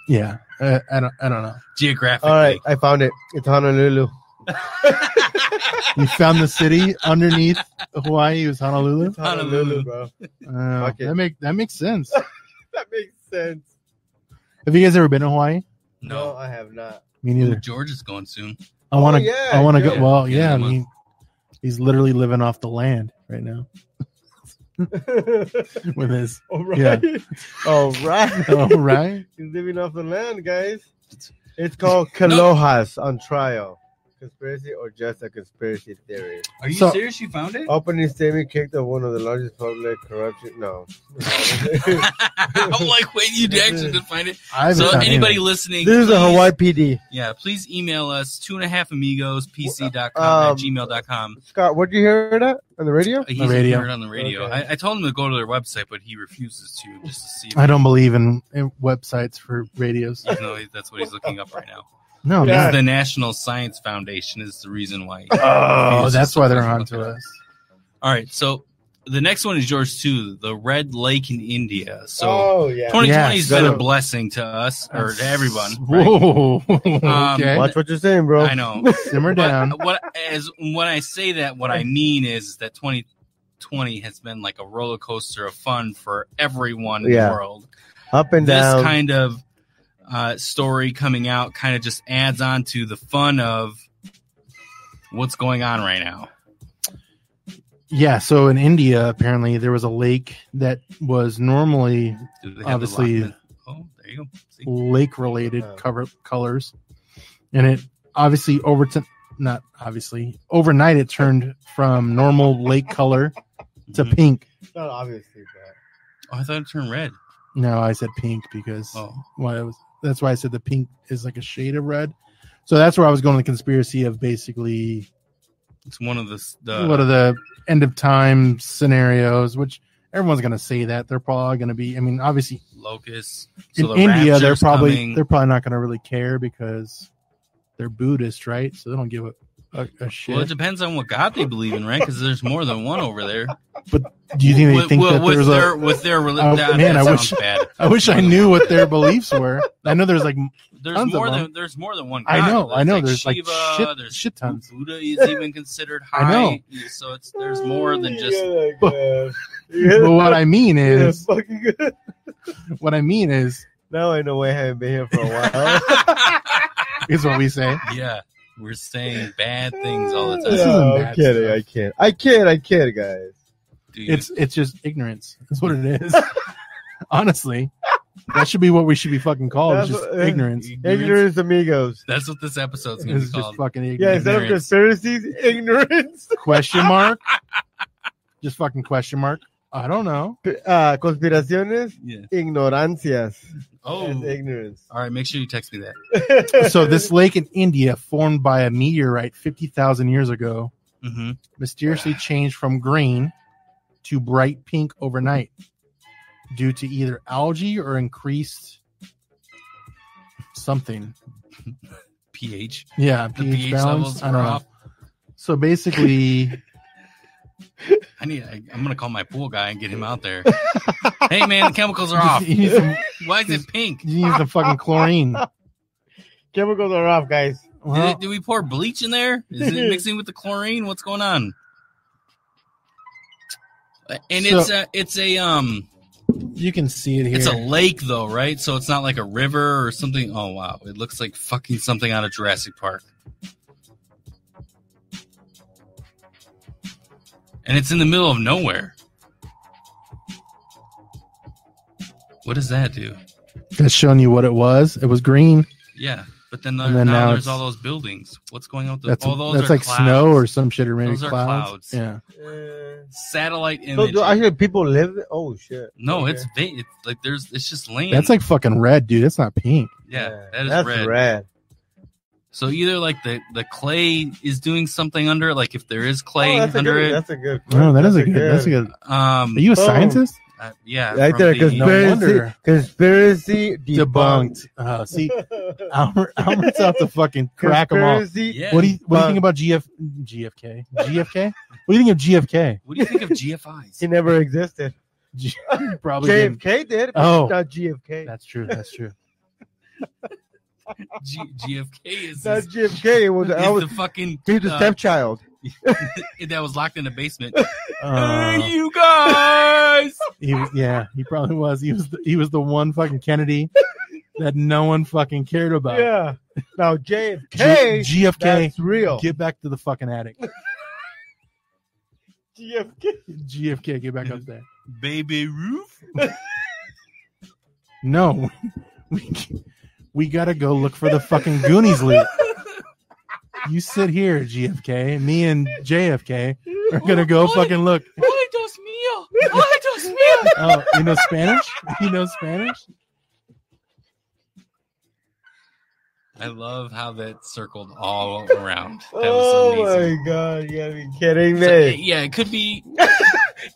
Yeah, I don't know. Geographically. All right, I found it. It's Honolulu. You found the city underneath Hawaii. It was Honolulu. It's Honolulu, bro. That makes sense. That makes sense. Have you guys ever been to Hawaii? No, I have not. Me neither. George is going soon. I want to. yeah, I want to good. go. Well, yeah. I Yeah, mean, he's literally living off the land right now with his. All right. Yeah. All right. Oh, right. He's living off the land, guys. It's called Kaloha's on trial. Conspiracy or just a conspiracy theory? Are you So- serious? You found it? Opening statement kicked off one of the largest public corruption. No. I'm like, wait, you actually did find it? I haven't So found anybody anything. listening, This is a please- Hawaii PD. Yeah, please email us 2.5amigos.pc.com at gmail.com. Scott, where'd you hear it at? On the radio? He's radio. heard it on the radio. Okay. I told him to go to their website, but he refuses to, just to see if I don't believe in websites for radios. even though that's what he's looking up right now. No, Yeah. no. This is the National Science Foundation is the reason why. Oh, that's why they're on Look it to up. us. All right, so the next one is yours too, the Red Lake in India. So Oh, yeah. 2020 has Yes. been a So- blessing to us or to everyone. Right? Whoa. Okay. Watch what you're saying, bro. I know. Simmer down. But when I say that, what I mean is that 2020 has been like a roller coaster of fun for everyone in Yeah. the world. Up and This down. kind of story coming out kind of just adds on to the fun of what's going on right now. Yeah, so in India, apparently there was a lake that was normally Do they have the Obviously- lock- Oh, there you go. See? lake-related Oh. colors, and it obviously overnight it turned from normal lake color to Mhm. pink. Not obviously, but Oh, I thought it turned red. No, I said pink because Oh, that's why I said the pink is like a shade of red. So that's where I was going with the conspiracy of basically it's one of the what are the end of time scenarios, which everyone's going to say that they're probably going to be. I mean, obviously locusts. in So the India, they're rapture's probably coming. not going to really care because they're Buddhist, right? So they don't give a shit. Well, it depends on what God they believe in, right? Because there's more than one over there. Do you think they think that with there's their a? with their Oh, that, man, that I sounds wish- bad. I wish I knew what their beliefs were. I know there's like There's tons of more them. than one. I know, God. there's like Shiva, there's shit tons. Buddha is even considered high. I know. So there's more than just. But what I mean is, fucking good. what I mean is Now I know why I haven't been here for a while. is what we say. Yeah, we're saying bad things all the time. This isn't No, bad I'm kidding. stuff. I kid, guys. Dude, It's just ignorance. That's what it is. Honestly, that should be what we should be fucking called. It's That's just what- ignorance. Ignorance, amigos. That's what this episode's going to It's be just called. fucking Yeah, ignorance. instead of Ignorance. conspiracies, ignorance. Question mark? Just fucking question mark. I don't know. Conspiraciones, Yeah. ignorancias. Oh. And ignorance. All right, make sure you text me that. So this lake in India, formed by a meteorite 50,000 years ago, Mm-hmm. mysteriously changed from green to bright pink overnight due to either algae or increased something. pH. Yeah, The pH pH balance. levels I are don't know. off. So basically, I'm gonna call my pool guy and get him out there. Hey man, the chemicals are off. you need some, Why is it pink? you need some fucking chlorine. Chemicals are off, guys. Well, Did we pour bleach in there? Is it mixing with the chlorine? What's going on? And So- it's a you can see it here. it's a lake though, right? So it's not like a river or something. Oh wow, it looks like fucking something out of Jurassic Park. And it's in the middle of nowhere. What does that do? That's showing you what it was. It was green. Yeah, But then, And then now now there's it's- all those buildings. What's going on with those? That's All those that's are like clouds. snow or some shit, or maybe Those are clouds. clouds. Yeah. Satellite So image. do actually people live? Oh shit! No, Okay. it's like it's just land. That's like fucking red, dude. That's not pink. yeah, that is that's red. red. So either like the clay is doing something under it, like if there is clay that's under a good, it. That's a good. No, that is that's a good. That's a good. Are you a Boom. scientist? Yeah, Right from there, the- conspiracy, wonder. conspiracy Debunked. debunked. See, Albert's out to fucking crack them all. Conspiracy Yeah. What do you debunked. think about GFK? GFK? What do you think of GFK? What do you think of GFIs? He never existed. Probably didn't. JFK did, but Oh. not GFK. That's true. That's true. GFK is, Not GFK. It was. I is was. the fucking He's the stepchild. that was locked in the basement. Uh, Hey, you guys! he was, yeah, he probably was. He was the one fucking Kennedy that no one fucking cared about. Yeah. Now JFK. GFK, That's real. get back to the fucking attic. GFK. GFK, get back up there. Baby Roof? No, we gotta go look for the fucking Goonies loot. You sit here, GFK. Me and JFK are gonna go fucking look. Ay, Dios mío! Ay, Dios mío! Oh, you know Spanish? You know Spanish? I love how that circled all around. That was Oh amazing. my god! You gotta be kidding So, me. yeah, it could be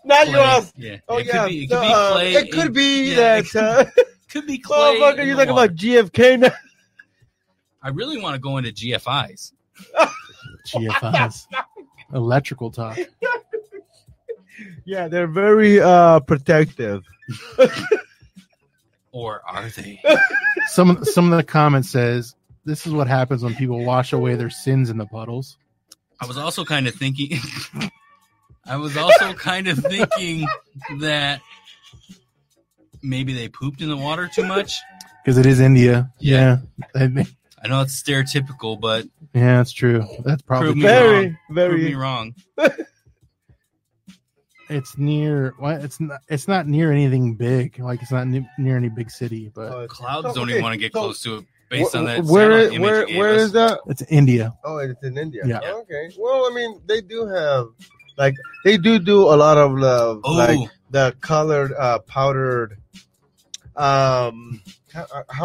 Not clay. yours. Yeah. Oh it yeah. could be, it could be No, clay. it could be yeah, that. could be clay. Motherfucker, in you're the talking water. about GFK now. I really want to go into GFIs. GFIs. Electrical talk. Yeah, they're very protective. Or are they? Some of the comments says this is what happens when people wash away their sins in the puddles. I was also kind of thinking that maybe they pooped in the water too much. Because it is India. Yeah. Yeah. I know it's stereotypical, but Yeah, that's true. That's probably Prove me true. wrong. Very, prove me very. wrong. It's near. Well, it's not near anything big. Like it's not near any big city, but Clouds So, don't okay, even want to get so close to it based on that Where satellite is image where you gave where us. is that? it's India. Oh, it's in India. Yeah. Okay. Well, I mean, they do have like they do a lot of Oh. like the colored powdered. How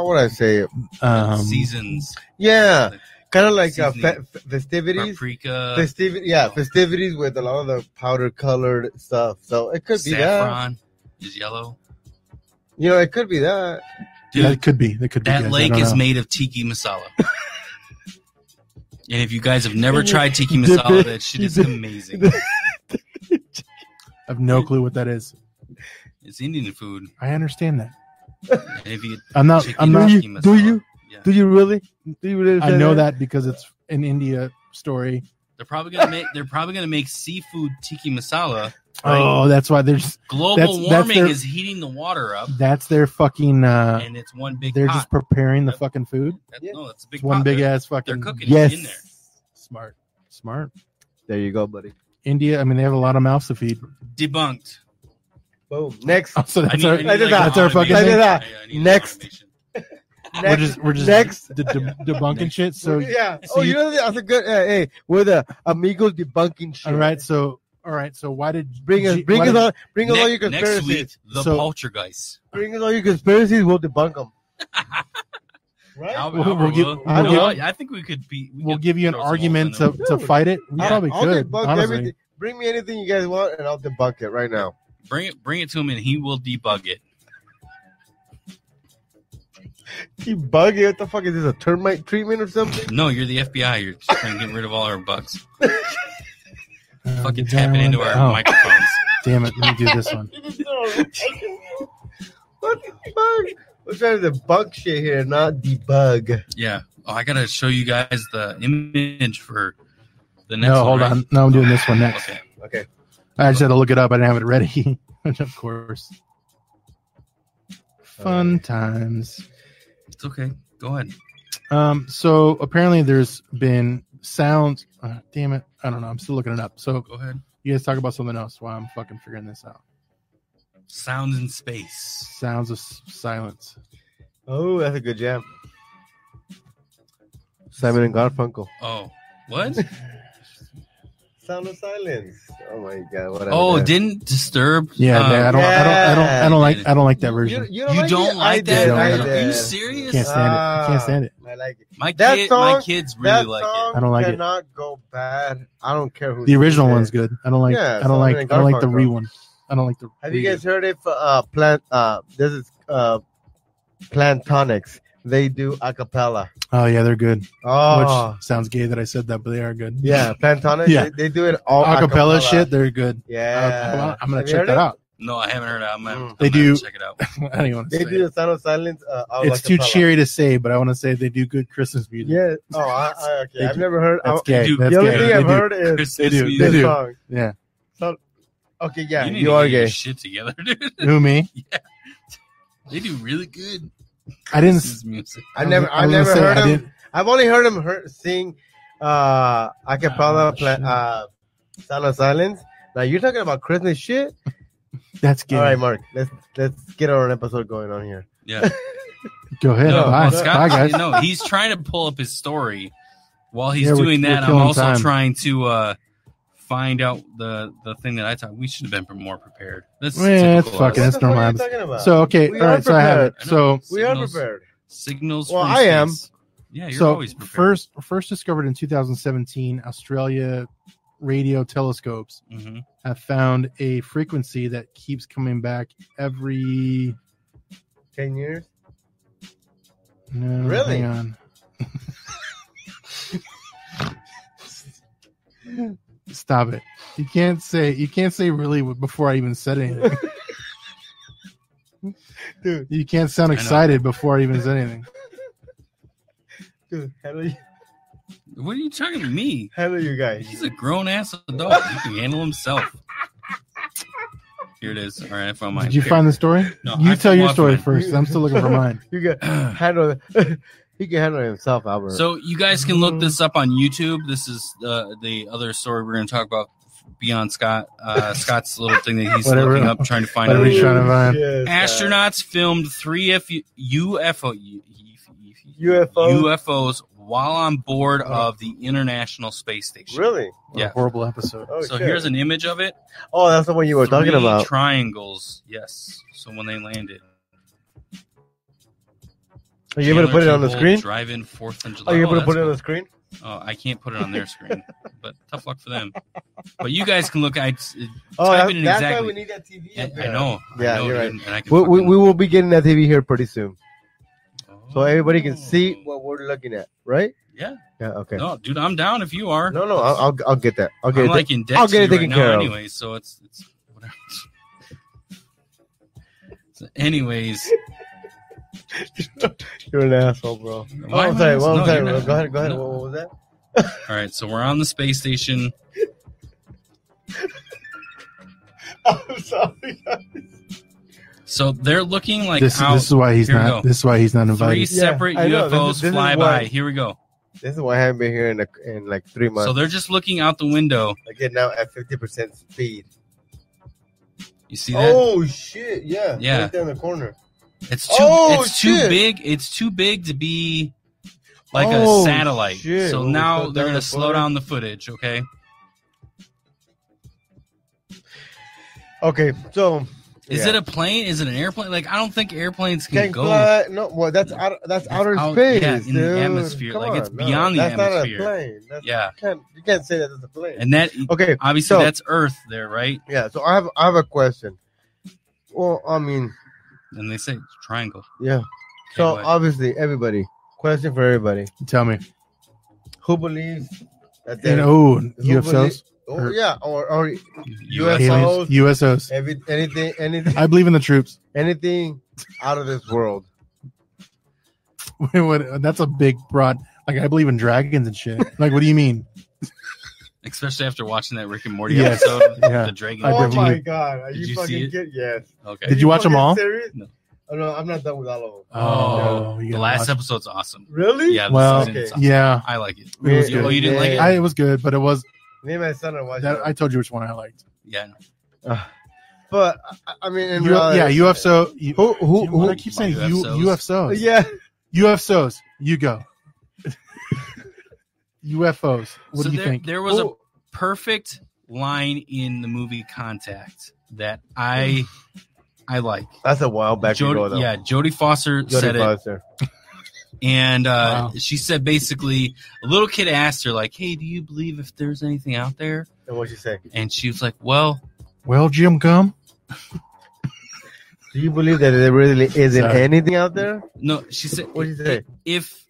would I say it? Seasons, Yeah, kind of like Seasoning. festivities. paprika, Festivities with a lot of the powder colored stuff. So it could be that. saffron is yellow. You know, it could be that. Dude, Yeah, it could be. That could be. that guys. I lake don't is know. made of tiki masala. And if you guys have never tried tiki masala, that shit is amazing. I have no clue what that is. It's Indian food. I understand that. And if you I'm not. chicken I'm not. tiki Do masala, you? yeah. Do you really? Do you really? I say know that because it's an India story. They're probably gonna make seafood tiki masala. Oh, that's why there's. Global that's warming their- is heating the water up, That's their fucking. and it's one big They're pot. just preparing the fucking food. No, that's a big It's one pot. big They're- ass fucking. They're cooking Yes. it in there. Smart. There you go, buddy. India. I mean, they have a lot of mouths to feed. Debunked. Boom. Next. Oh, so I that's need- our. I need, that's our an fucking automation. thing. that. I need an Next. automation. We're just next. debunking shit. So Yeah. so Oh, you know that's a good. Hey, we're the amigos debunking shit. all right. So why did Bring us why did- all your Next conspiracies. week, the So- poltergeist. Bring us all your conspiracies. We'll debunk them. Right. I think we could be. We'll give you an throw some argument holes in to there. fight it. We I'll probably could. debunk Honestly, everything. Bring me anything you guys want, and I'll debunk it right now. Bring it to him, and he will debug it. Debug it? What the fuck is this? A termite treatment or something? No, you're the FBI. You're just trying to get rid of all our bugs. Fucking did tapping that into one- our oh, microphones. Damn it! Let me do this one. What the fuck? We're trying to debunk shit here, not debug. Yeah. Oh, I gotta show you guys the image for the next. No, one, hold right? on. No, I'm doing this one next. Okay. Okay. I just had to look it up. I didn't have it ready. Of course. Fun times. It's okay. Go ahead. So apparently there's been sounds. Damn it. I don't know. I'm still looking it up. So Go ahead. you guys talk about something else while I'm fucking figuring this out. Sounds in space. Sounds of silence. Oh, that's a good jam. Simon and Garfunkel. Oh, what? Sound of Silence. Oh my god! Whatever. Oh, didn't Disturb? Yeah, I don't like that version. You don't like that? Are you serious? Can't stand it. Can't stand it. I like it. My kids really that like song it. I don't like it. Cannot go bad. I don't care who. The original sings one's it. good. I don't like the Garfunkel. re one. I don't like the. Have you guys heard it? This is Plantonics. They do a cappella. Oh yeah, they're good. Oh, Which sounds gay that I said that, but they are good. yeah, Plantonics. Yeah. They do it all Acapella shit. They're good. Yeah, I'm gonna Have you check heard that it? out. No, I haven't heard it. I'm gonna check it out. I don't even want to They say do it. the Sound of Silence. It's too cheery to say, but I want to say they do good Christmas music. Yeah. Okay. I've never heard. That's gay. do- That's The only gay. thing They I've do. heard is Christmas They do. music. They this do. song. Yeah. Okay, yeah, need you to are get your gay. shit together, dude. Who, me? They do really good. I didn't. Christmas music. I never heard him. I've only heard him sing a cappella Sound of Silence. Now you're talking about Christmas shit. That's gay. All right, Mark. Let's get our episode going on here. Yeah. Go ahead. No, Bye. Scott, Bye, guys. No, he's trying to pull up his story. While he's Yeah, doing we're that, I'm killing also time. trying to find out the thing that I thought we should have been more prepared. That's Yeah, it's typical fucking. us. That's What the fuck normal. are you talking about? So okay, We all are right. So I have it. prepared. I know. So We are Signals- prepared. Signals. Well, free I am. space. Yeah, you're always prepared. first discovered in 2017, Australia radio telescopes Mm-hmm. have found a frequency that keeps coming back every. 10 years. No, Really? Hang on. Stop it! You can't say really before I even said anything. Dude, You can't sound excited before I even said anything. handle What are you talking to me? you guys. He's a grown ass adult. He can handle himself. Here it is. All right, I found mine. Did you Here. find the story? No, You I tell flew your off story mine. first. I'm still looking for mine. You can handle. He can handle it himself, Albert. So you guys can look this up on YouTube. This is the other story we're going to talk about beyond Scott. Scott's little thing that he's Whatever. looking up, trying to find Whatever out. he's trying to find. Astronauts filmed 3 UFOs while on board of the International Space Station. Really? What a Yeah. horrible episode. Oh, So shit. here's an image of it. Oh, that's the one you were talking 3 about. triangles. Yes. So when they landed. Are you able to put it on the screen? Drive-in 4th of July. Are you able to that's put it on cool. the screen? Oh, I can't put it on their screen, but tough luck for them. But you guys can look. That's Type it in why exactly. we need that TV. I up there. know. Yeah, I know, you're right. dude, and I can We fucking- will be getting that TV here pretty soon, so Oh. everybody can see what we're looking at, right? Yeah. Yeah. Okay. No, dude, I'm down if you are. No, I'll get that. I'll get I'm it. like in debt I'll to get you it taken right care now of. anyway, so it's whatever. So anyways, You're an asshole, bro. Why am I sorry. an Well, asshole? I'm sorry. No, you're Go not. ahead. Go ahead. No. What was that? all right. So we're on the space station. I'm sorry. So they're looking like This out. is why he's Here we not. go. This is why he's not 3 invited. separate I know. UFOs This is fly why- by. Here we go. This is why I haven't been here in like 3 months. So they're just looking out the window. I get now at 50% speed. You see that? Oh shit! Yeah. Yeah. Right there in the corner. It's too. Oh, it's too shit. big. It's too big to be like Oh, a satellite. shit. So Well, we now slowed they're down going the to slow footage. down the footage. Okay. Okay. So. Is it a plane? Is it an airplane? Like I don't think airplanes can Can't go. fly. No, well, that's outer out- space. yeah, in the dude. atmosphere. Come Like, it's on, beyond the that's atmosphere. Not a plane. That's, Yeah. you can't say that it's a plane. And that Okay, obviously so- that's Earth there, right? yeah. So I have a question. Well, I mean, And they say triangle. yeah. Okay, So go ahead. obviously, everybody. Question for everybody: Tell me. who believes that And there? oh, who UFOs, Oh yeah, or UFOs. UFOs. USOs. anything I believe in the troops. anything out of this world. That's a big broad. Like I believe in dragons and shit. Like what do you mean? Especially after watching that Rick and Morty Yes. episode, Yeah. the dragon. I Oh definitely- my god! Are Did you you fucking see it? kidding? Yes. Okay. Did you watch them fucking all? Serious? No. Oh no, I'm not done with all of them. Oh, you The gotta last watch. episode's awesome. Really? Yeah. Well, season is awesome. yeah, I like it. it was Yeah, Oh, good. you didn't like it? yeah. It was good, but it was. Me and my son are watching. That, it. I told you which one I liked. Yeah. But I mean, in reality, Yeah, UFO. Who I keep saying UFOs. UFOs. Yeah. UFOs. You go. UFOs. What So do you think? There was a perfect line in the movie Contact that I like. That's a while back ago, though. Yeah, Jodie Foster said it. And she said basically, a little kid asked her, like, hey, do you believe if there's anything out there? And what'd she say? And she was like, well, Jim Gum? Do you believe that there really isn't anything out there? no, she said, What'd she say? if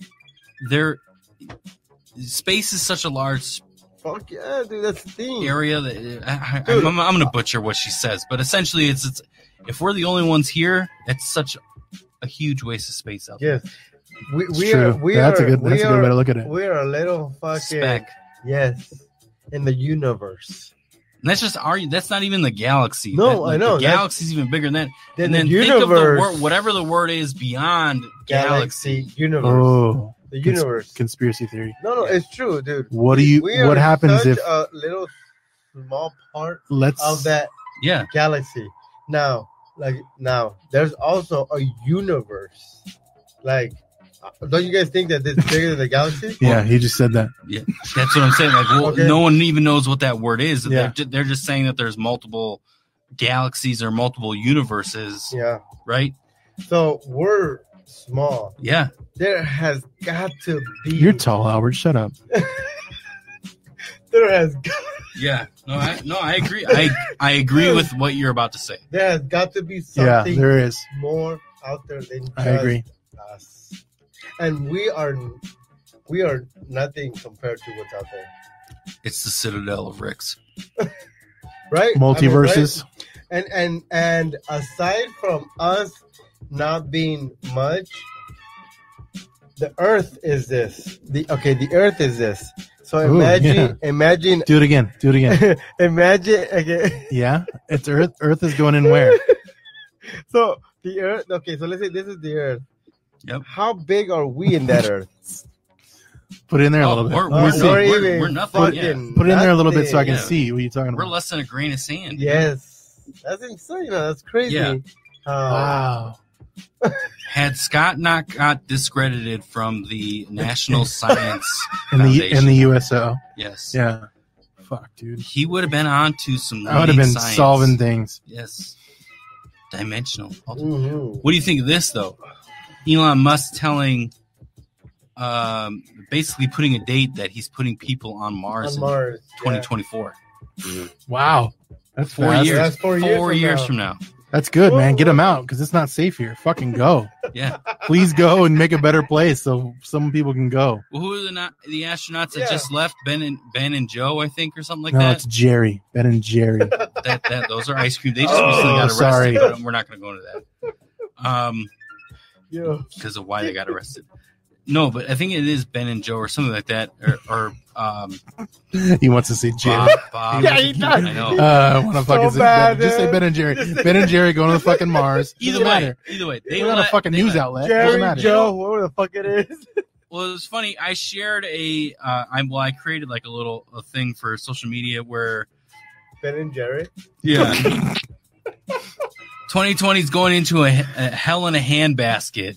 space is such a large Fuck yeah, dude, that's the thing. area that I'm going to butcher what she says, but essentially it's if we're the only ones here, that's such a huge waste of space out there. Yes. That's a good way to look at it. We're a little fucking Speck. Yes, in the universe. And that's just that's not even the galaxy. No, I know. The galaxy's even bigger than that. Then And then the think of the universe. word, whatever the word is beyond galaxy. Universe. Oh, The universe. Conspiracy theory. No, it's true, dude. What What happens if a little small part let's of that Yeah. galaxy? Now, there's also a universe. Like, don't you guys think that it's bigger than the galaxy? Yeah, he just said that. Yeah, that's what I'm saying. Like, well, Okay. no one even knows what that word is. Yeah. They're just saying that there's multiple galaxies or multiple universes, Yeah. right? So we're small. Yeah. There has got to be. You're tall, Albert. Shut up. There has Yeah. No, I agree. I agree with what you're about to say. there has got to be Yeah, something there is. more out there than just I agree. us. And we are nothing compared to what's out there, It's the Citadel of Ricks. right? Multiverses. I mean, right? And aside from us not being much, the Earth is this. The Earth is this. So Ooh, imagine. Do it again. Imagine. Okay. Yeah, it's Earth. Earth is going in where? So the Earth. Okay, so let's say this is the Earth. Yep. How big are we in that Earth? Put it in there a little bit. We're nothing. fucking Put it in there a little bit so I can Yeah. see what you're talking We're about. less than a grain of sand. Yes, that's insane. That's crazy. Yeah. Wow. Had Scott not got discredited from the National Science In Foundation, the USO. yes, Yeah. Fuck, dude. he would have been on to some. I would have been leading science. solving things. Yes, dimensional. Mhm. What do you think of this though? Elon Musk telling, basically putting a date that he's putting people on Mars, On Mars, in 2024. Wow. That's 4 fast. years. That's 4 years 4 from years now. from now. That's good, man. Get them out because it's not safe here. Fucking go. Yeah. Please go and make a better place so some people can go. Well, who are the astronauts that Yeah. just left? Ben and Joe, I think, or something like No, that. it's Jerry. Ben and Jerry. That those are ice cream. They just Oh, recently got arrested. sorry. But we're not going to go into that. Yeah. Because of why they got arrested. No, but I think it is Ben and Joe or something like that, or He wants to see Jerry. Bob. Yeah, he does. I know. I want to fucking So bad, just say dude. Ben and Jerry. Ben and Jerry going to the fucking Mars. Either Doesn't way, matter. they We're not a fucking they news let- outlet. Doesn't Jerry, matter. Joe, whatever the fuck it is. Well, it was funny. I shared I created like a thing for social media where Ben and Jerry. 2020 is going into a hell in a handbasket,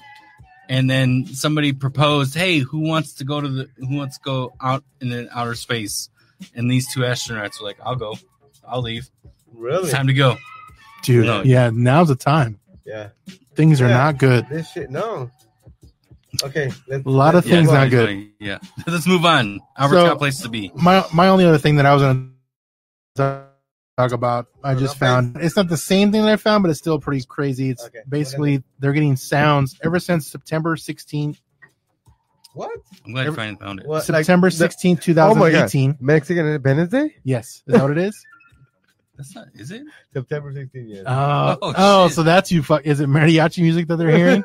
and then somebody proposed, "Hey, who wants to go out in the outer space?" And these two astronauts were like, "I'll go. I'll leave. Really? It's time to go." Dude, No. yeah, now's the time. Yeah. Things are Yeah. not good. This shit, no. Okay. A lot of things Yeah, not good. 2020, Yeah. Let's move on. Albert's So- got a place to be. My only other thing that I was going to talk about, I just Okay. found, it's not the same thing that I found, but it's still pretty crazy. It's Okay. basically they're getting sounds ever since September 16th, What? I'm glad you finally found it. What? September Like the- 16th, Oh my god. 2018. Mexican Independence Day? Yes, is that what it is? That's not. Is it? September 16th, yes. Oh, shit. So that's you. Is it mariachi music that they're hearing?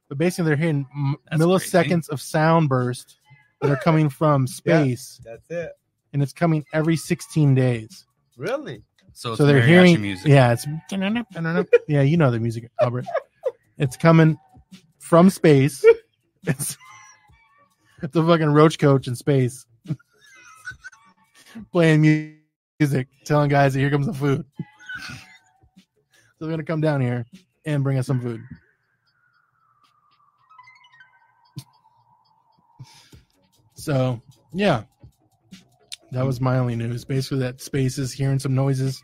But basically, they're hearing That's milliseconds of sound burst that are coming from space, That's it. and it's coming every 16 days. Really? So it's So they're mariachi hearing music. Yeah, it's yeah, you know the music, Albert. It's coming from space. It's the fucking roach coach in space playing music, telling guys that here comes the food. So they're gonna come down here and bring us some food. So yeah, That was my only news. Basically, that space is hearing some noises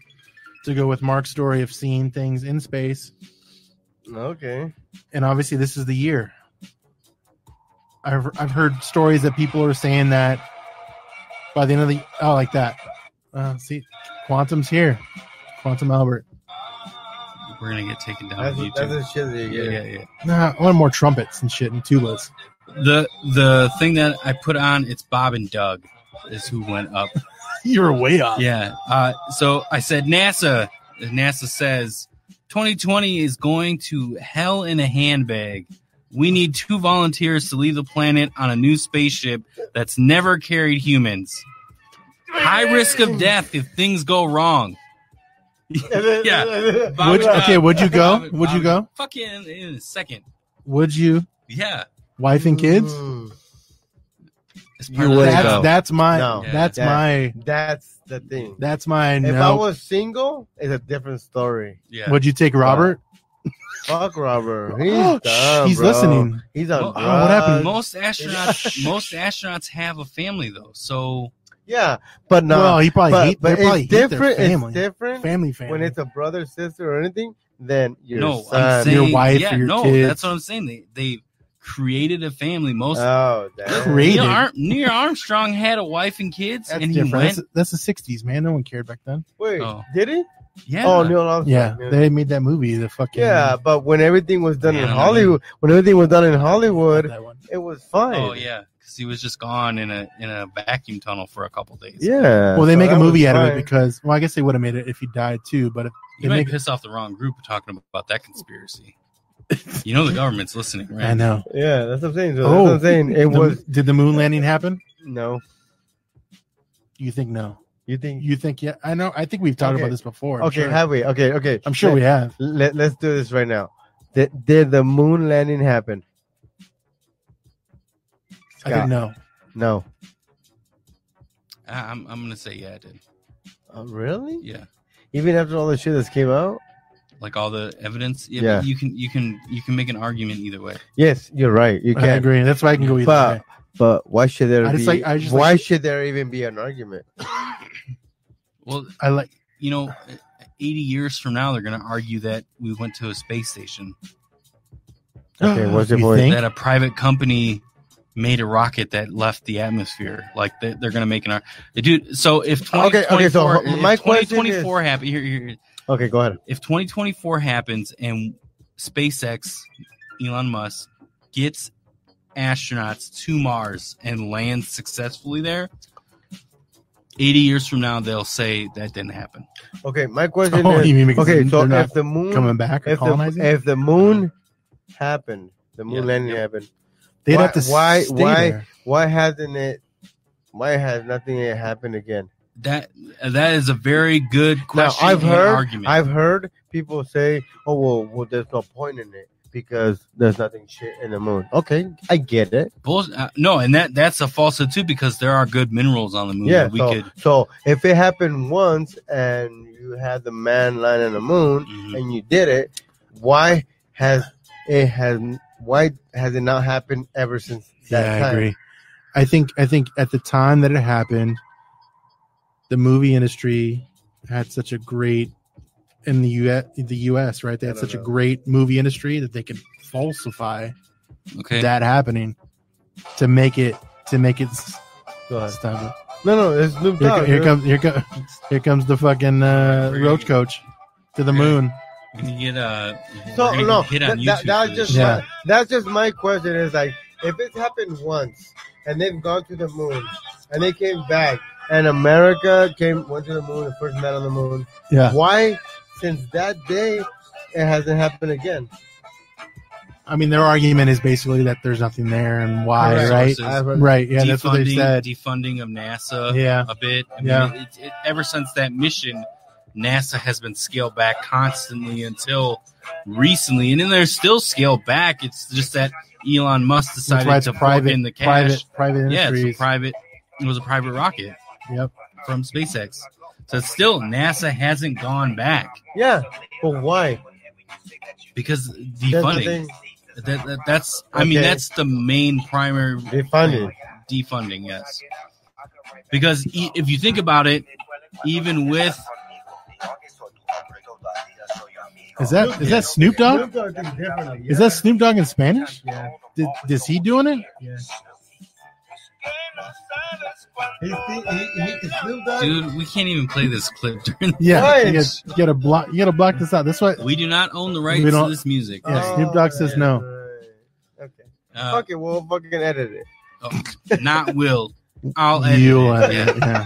to go with Mark's story of seeing things in space. Okay. And obviously, this is the year. I've heard stories that people are saying that by the end of the like that. See, Quantum's here. Quantum Albert. We're gonna get taken down That's on YouTube. the shit that you get. Yeah. Nah, I want more trumpets and shit and tubas. The thing that I put on, it's Bob and Doug is who went up. You were way off. Yeah. So I said NASA. NASA says 2020 is going to hell in a handbag. We need 2 volunteers to leave the planet on a new spaceship that's never carried humans. High risk of death if things go wrong. Yeah. Would you go? Would you go? Fuck yeah, in a second. Would you? Yeah. Wife and kids? It's part of the show. That's my. No. That's my. That's the thing. That's my. If No. I was single, it's a different story. Yeah. Would you take Robert? Fuck Robert. He's Oh, dumb, he's bro. listening. He's on Well, drugs. what happened? Most astronauts have a family though. So Yeah, but no. Well, he probably hate. They but probably it's hate different. their family. It's different Family. when it's a brother, sister, or anything. Then your no, son. I'm saying Your wife yeah, or your no, kids. that's what I'm saying. They created a family. Most Oh, damn. Created. Neil Armstrong had a wife and kids, That's and he different. went. That's the '60s, man. No one cared back then. Wait, Oh. did he? Yeah. Oh, Neil Armstrong. Yeah, they made that movie. The fucking Yeah, but when everything was done Yeah, in I know. Hollywood, that one. it was fine. Oh yeah, because he was just gone in a vacuum tunnel for a couple days. Yeah. Well, they so make a that movie was out of it fine. because, well, I guess they would have made it if he died too. But if You they might make, piss off the wrong group talking about that conspiracy. You know the government's listening, right? I know. Yeah, that's what I'm saying. So Oh, that's what I'm saying. It was Did the moon landing happen? no. You think no? You think? You think yeah? I know. I think we've talked Okay. about this before. Okay, have we? Okay. I'm sure we have. Let's do this right now. Did the moon landing happen? I think no. No. I'm gonna say yeah, I did. Really? Yeah, Even after all the shit that came out? like all the evidence. Yeah, Yeah. but you can make an argument either way. Yes, you're right. You I can. agree. That's why I can go either But way. but why should there I be? just like- I just why like- should there even be an argument? Well, I like. 80 years from now, they're gonna argue that we went to a space station. Okay, what's your You point? think? That a private company made a rocket that left the atmosphere. Like they're going to make an dude. So if 2024, Okay, so my question 2024 happens, here, Okay, go ahead. if 2024 happens and SpaceX, Elon Musk gets astronauts to Mars and lands successfully there, 80 years from now they'll say that didn't happen. Okay, my question Oh, is you mean because okay. So they're not if the moon coming back or colonizing? if the moon happened, the moon Yeah, landing yeah. happened. They'd why- have to why- stay why- there. Why hasn't it? Why has nothing happened again? That is a very good question. Now I've and heard argument. people say, "Oh well, there's no point in it because there's nothing shit in the moon." Okay, I get it. No, and that's a falsehood too because there are good minerals on the moon. Yeah. that we So, could. so if it happened once and you had the man lying on the moon Mhm. and you did it, why has it not happened ever since that Yeah, I time? agree. I think at the time that it happened, the movie industry had such a great in the US, right? They had I such don't a know. great movie industry that they could falsify Okay. that happening to make it Go ahead. stop it. No, it's Snoop Dogg. Here dude. comes the fucking roach coach to the moon. We can get So we're gonna no, get hit on YouTube that's for just this. Yeah. that's just my question. Is like if it happened once and they've gone to the moon and they came back and America went to the moon, the first man on the moon. Yeah. Why, since that day, it hasn't happened again? I mean, their argument is basically that there's nothing there and why, Correct. right? Resources. I've heard- Right. Yeah, that's what they said. Defunding of NASA. Yeah. A bit. I mean, Yeah. ever since that mission, NASA has been scaled back constantly until recently, and then they're still scaled back. It's just that Elon Musk That's decided why it's to plug in the cash. private Yeah, industries. it was a private rocket Yep. from SpaceX. So it's still NASA hasn't gone back Yeah, but why? because That's the defunding. thing. That's I mean Okay. that's the main primary Defunding. defunding. Yes. Because if you think about it, even with Is that Snoop Dogg? Snoop Dogg is differently. Is that Snoop Dogg in Spanish? Yeah. Is he doing it? Yeah. Snoop Dogg. dude, we can't even play this clip during. Yeah, What? you gotta block this out. That's what. We do not own the rights We to don't- this music. Yeah, Snoop Dogg says no. Right. Okay. Uh, We'll fucking edit it. oh, not will. I'll edit You'll it. edit it, yeah.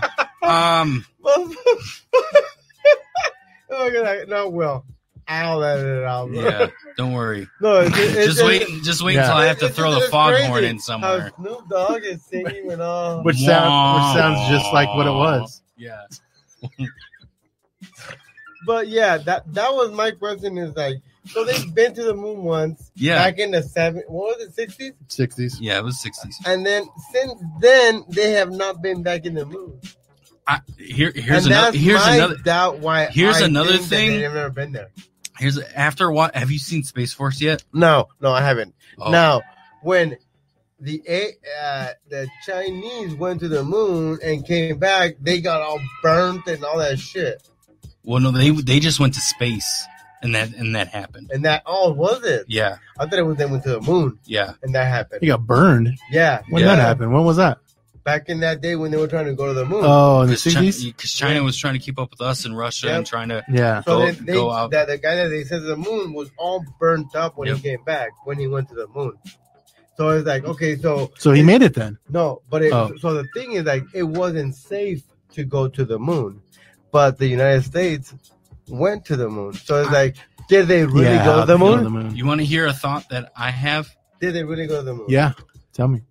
Oh, no, Will. I'll edit it out. Yeah, don't worry. No, Just wait until I have to throw the foghorn in somewhere. How Snoop Dogg is singing and all. Which sounds just like what it was. Yeah. But yeah, that was my question. Is like, so they've been to the moon once. Yeah. Back in the what was it, 60s? 60s. Yeah, it was 60s. And then since then they have not been back in the moon. Here's another doubt why. here's I another think that thing. they've never been there. Here's after what? Have you seen Space Force yet? No, I haven't. Oh. Now, when the Chinese went to the moon and came back, they got all burnt and all that shit. Well, no, they just went to space, and that happened. And that all was it. Yeah, I thought it was they went to the moon yeah. and that happened. He got burned. Yeah. When Yeah. that happened? When was that? Back in that day when they were trying to go to the moon. Oh, in the Because 60s? China was trying to keep up with us and Russia and Yep. trying to. Yeah. So go out. that the guy that they sent to the moon was all burnt up when Yep. he came back, when he went to the moon. So it's like, okay, so he made it then. no, but so the thing is like it wasn't safe to go to the moon, but the United States went to the moon. So it's like, did they really go to the moon? You want to hear a thought that I have? Did they really go to the moon? Yeah. Tell me.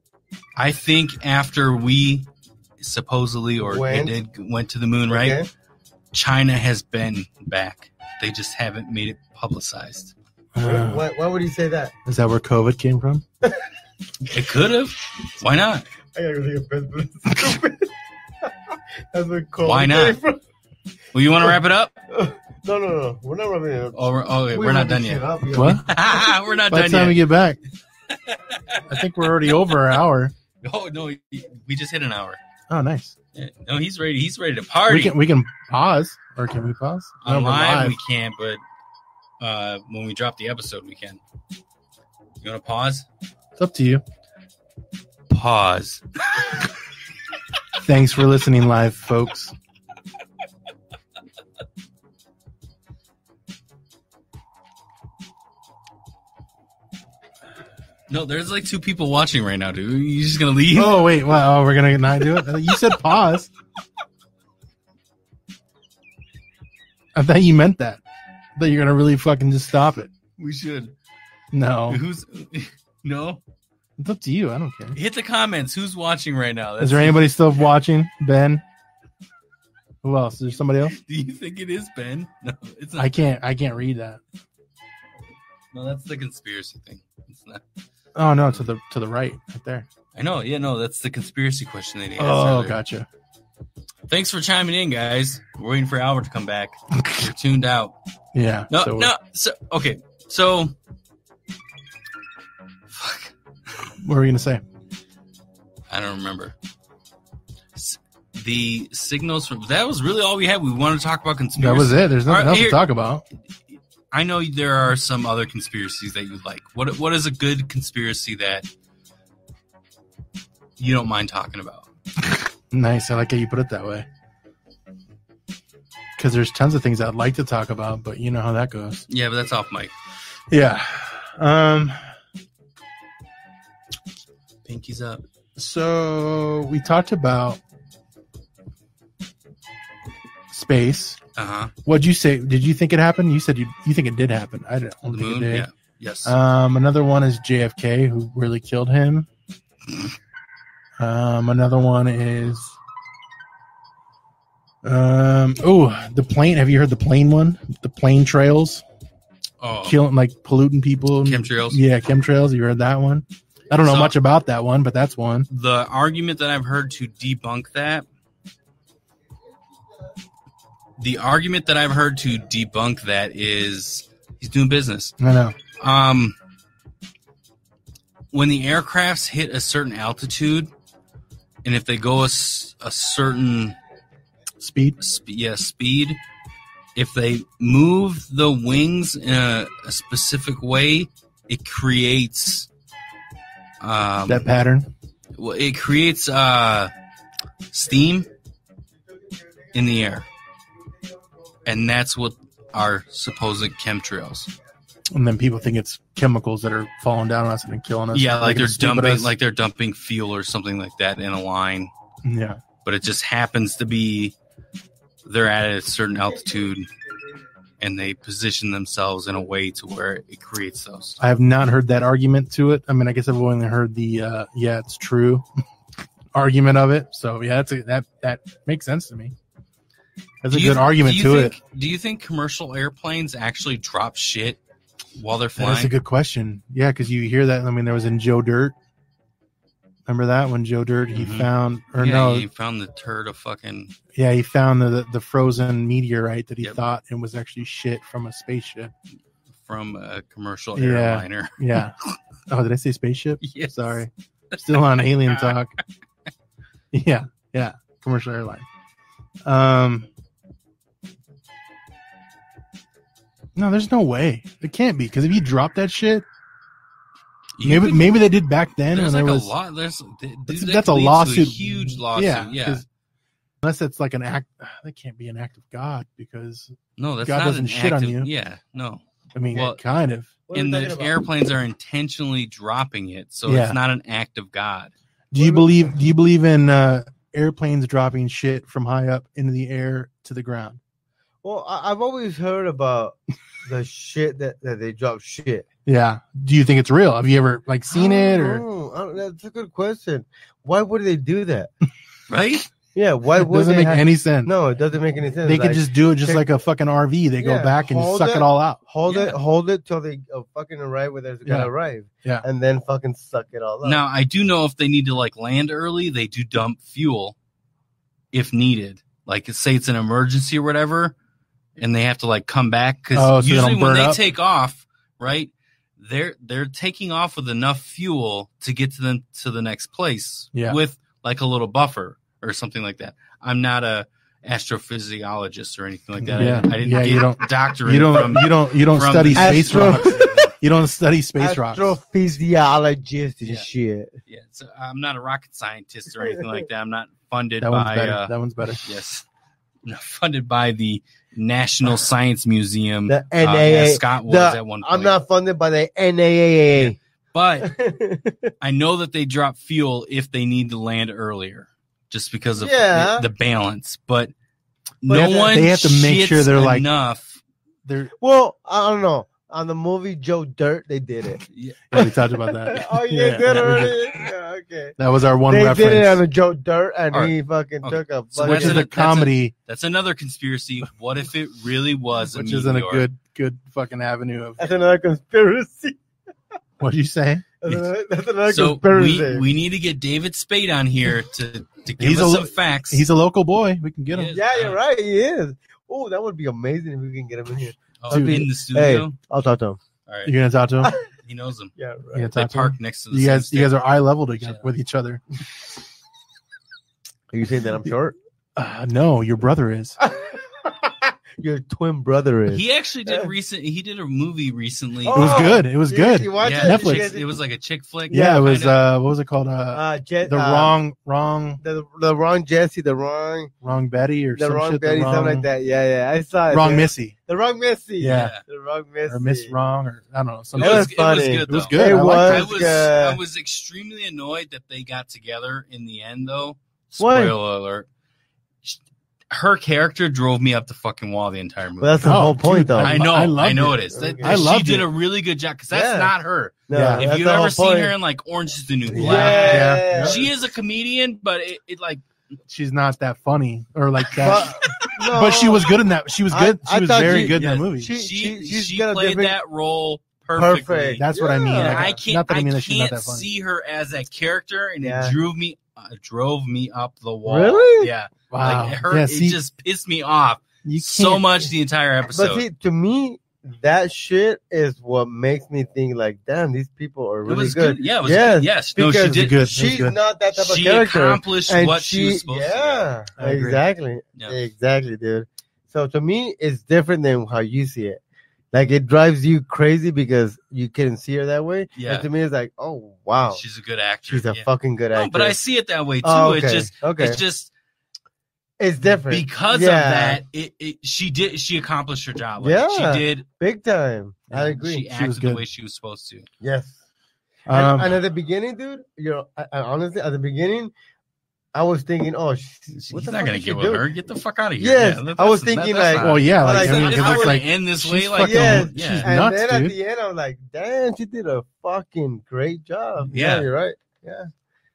I think after we supposedly went to the moon, right? Okay. China has been back. They just haven't made it publicized. Why would he say that? Is that where COVID came from? It could have. Why not? I gotta go take a piss, but it's stupid. That's what cold. Why not? Well, you want to wrap it up? No. We're not wrapping it up. Okay, we're not done yet. What? We're not By the done time we yet. get back, I think we're already over an hour. Oh no, we just hit an hour. Oh, nice. Yeah, no, he's ready. He's ready to party. We can pause, or can we pause? No, On we're live we can't, but when we drop the episode, we can. You want to pause? It's up to you. Pause. Thanks for listening live, folks. No, there's like 2 people watching right now, dude. You just gonna leave? Oh, wait. Wow, we're going to not do it? You said pause. I thought you meant that. I thought you're going to really fucking just stop it. We should. No. Who's no? It's up to you. I don't care. Hit the comments. Who's watching right now? Is there anybody still watching? Ben? Who else? Is there somebody else? Do you think it is Ben? No, it's not. I can't read that. No, that's the conspiracy thing. It's not. Oh no, to the right there. I know. Yeah, no, that's the conspiracy question that he asked. Oh, earlier. gotcha. Thanks for chiming in, guys. We're waiting for Albert to come back. You're tuned out. Yeah. No. Okay. So, fuck. What were we gonna say? I don't remember. The signals from that was really all we had. We wanted to talk about conspiracy. That was it. There's nothing All right, else here- to talk about. I know there are some other conspiracies that you like. What is a good conspiracy that you don't mind talking about? Nice. I like how you put it that way. Because there's tons of things I'd like to talk about, but you know how that goes. Yeah, but that's off mic. Yeah. Pinkies up. So we talked about space. Uh-huh. What'd you say? Did you think it happened? You said you think it did happen. I don't The think moon? it did. Yeah. Yes. Another one is JFK, who really killed him. Another one is the plane. Have you heard the plane one? The plane trails killing, like, polluting people. Chemtrails? Yeah, chemtrails. You heard that one? I don't know much about that one, but that's one. The argument that I've heard to debunk that. The argument that I've heard to debunk that is he's doing business. I know. When the aircrafts hit a certain altitude, and if they go a certain Speed. speed, if they move the wings in a specific way, it creates That pattern. well, it creates steam in the air, and that's what are supposed chemtrails. And then people think it's chemicals that are falling down on us and killing us. Yeah, like it's they're dumping fuel or something like that in a line. Yeah. But it just happens to be they're at a certain altitude and they position themselves in a way to where it creates those. I have not heard that argument to it. I mean, I guess I've only heard the yeah, it's true argument of it. So yeah, that makes sense to me. That's a good argument to it. Do you think commercial airplanes actually drop shit while they're flying? That's a good question. Yeah, because you hear that. I mean, there was in Joe Dirt. Remember that when Joe Dirt he found he found the turd of fucking he found the frozen meteorite that he thought it was actually shit from a spaceship from a commercial airliner. Yeah. Oh, did I say spaceship? Yes. Sorry. Still on alien talk. Yeah. Commercial airline. No, there's no way. It can't be because if you drop that shit, maybe they did back then. There's when like there was a lot. that's a lawsuit. A huge lawsuit. Yeah. Unless it's like an act, that can't be an act of God because No, that's God not doesn't an shit act on of, you. Yeah, no. I mean, Well, kind of. And the airplanes are intentionally dropping it, so Yeah. it's not an act of God. Do you believe in airplanes dropping shit from high up into the air to the ground? Well, I've always heard about the shit that they drop shit. Yeah. Do you think it's real? Have you ever seen it or? That's a good question. Why would they do that? Right? Yeah. Why It would doesn't make any sense. No, it doesn't make any sense. They could just do it just like a fucking RV. They go back and suck it all out. Hold it till they fucking arrive where they're gonna arrive. Yeah. And then fucking suck it all out. Now, I do know if they need to land early, they do dump fuel if needed. Like, say it's an emergency or whatever, and they have to come back because usually when they take off, right, they're taking off with enough fuel to get to them to the next place with a little buffer or something like that. I'm not a astrophysiologist or anything like that. Yeah. I didn't get a doctorate. You don't study space rocks. You don't study space rocks. Astrophysiologist and shit. Yeah, so I'm not a rocket scientist or anything like that. I'm not funded That by that one's better. Yes, I'm not funded by the National Science Museum. The NAA. As Scott was at one point. I'm not funded by the NAAA. Yeah. But I know that they drop fuel if they need to land earlier, just because of the balance. But no one they have to make sure they're enough. Well, I don't know. On the movie Joe Dirt, they did it. Yeah, we talked about that. Oh, you did already? Yeah, okay. That was our one reference. They did it on the Joe Dirt, and Right. he fucking took a... So which is a comedy. That's another conspiracy. What if it really was Which a isn't a meteor? good fucking avenue of... That's another conspiracy. What'd you say? That's another So conspiracy. we need to get David Spade on here to give us some facts. He's a local boy. We can get him. Yeah, you're right. He is. Oh, that would be amazing if we can get him in here. In the studio. Hey, I'll talk to him. All right. You're gonna talk to him. He knows them. Yeah, You right. gonna They talk to park him? next to the You guys same are eye level together with each other. Are you saying that I'm short? No, your brother is. Your twin brother is. He actually did He did a movie recently. It was good. It was good. You watch Yeah, it? Netflix. It was like a chick flick. Yeah, it was. kind of. What was it called? The wrong Jesse, the wrong Betty or the some wrong shit. Betty, something like that. Yeah, I saw it. Wrong man. Missy. The wrong Missy. Yeah. The wrong Missy. Or Miss Wrong or I don't know. It Something. That was, was funny. It It was was good. good. It I liked was. I was extremely annoyed that they got together in the end, though. Why? Spoiler alert. Her character drove me up the fucking wall the entire movie. Well, that's the whole point, dude, though. I know. I loved I know it. it is. Okay. I She loved did it. a really good job because that's Yeah. not her. No, Yeah. If that's you've the ever whole seen point. her in Orange is the New Black, Yeah. she is a comedian, but it She's not that funny or like that. No. But she was good in that. She was good. I She was thought very she- good in yeah, that movie. she got a played different- that role perfectly. Perfect. That's what I mean. Yeah. And Like, I can't. not that I mean I that she's not can't that funny. see her as that character, and Yeah. it drove me up the wall. Really? Yeah. Wow. Like her, Yeah, it see, just pissed me off you so can't- much the entire episode. But see, to me, that shit is what makes me think like, damn, these people are It really was good. good. Yeah, it was Yes, good. Yes. No, because she did. good. She's good. not that type of She character. accomplished And what she was supposed to. Yeah, I agree. exactly. Yeah. Exactly, dude. So to me, it's different than how you see it. Like, it drives you crazy because you couldn't see her that way. Yeah. And to me, it's like, oh, wow. She's a good actor. She's a yeah. fucking good actor. No, but I see it that way too. Oh, okay. It's just it's different. because of that. She accomplished her job. Like, Yeah. she did. Big time. I agree. She acted was the good. way she was supposed to. Yes. Um, And at the beginning, dude, I honestly, at the beginning, I was thinking, oh, He's what the not fuck gonna is she get with doing? her. Get the fuck out of here. Yes, Yeah, I was thinking like, well, yeah, But like, I I mean, said, if because I it's were like to end this she's way, like, fucking- yes, yeah. she's and nuts, then dude. at the end, I was like, damn, she did a fucking great job. Yeah. You're right. Yeah.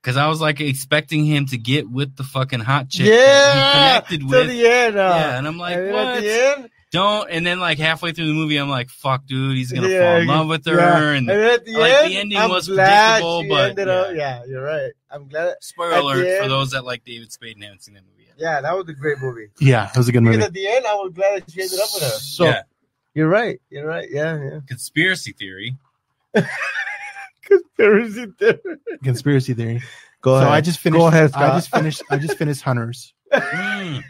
Because I was like expecting him to get with the fucking hot chick Yeah. that he connected To with. the end. Yeah, and I'm like, and then what? at the end, Don't. And then like halfway through the movie, I'm like, fuck, dude, he's gonna yeah, fall in love with her. yeah. And then at the like, end, the ending I'm was glad predictable, she but, ended up. Yeah, you're right. I'm glad. spoiler at the alert for end- those that like David Spade and haven't seen that movie yet. Yeah, that was a great movie. Yeah, it was a good Because movie. at the end, I was glad that she ended up with her. So yeah. You're right. You're right. Yeah. Conspiracy theory. Conspiracy theory. conspiracy theory. Go So ahead. I just finished. Go ahead, I Scott. just finished Hunters. Mm.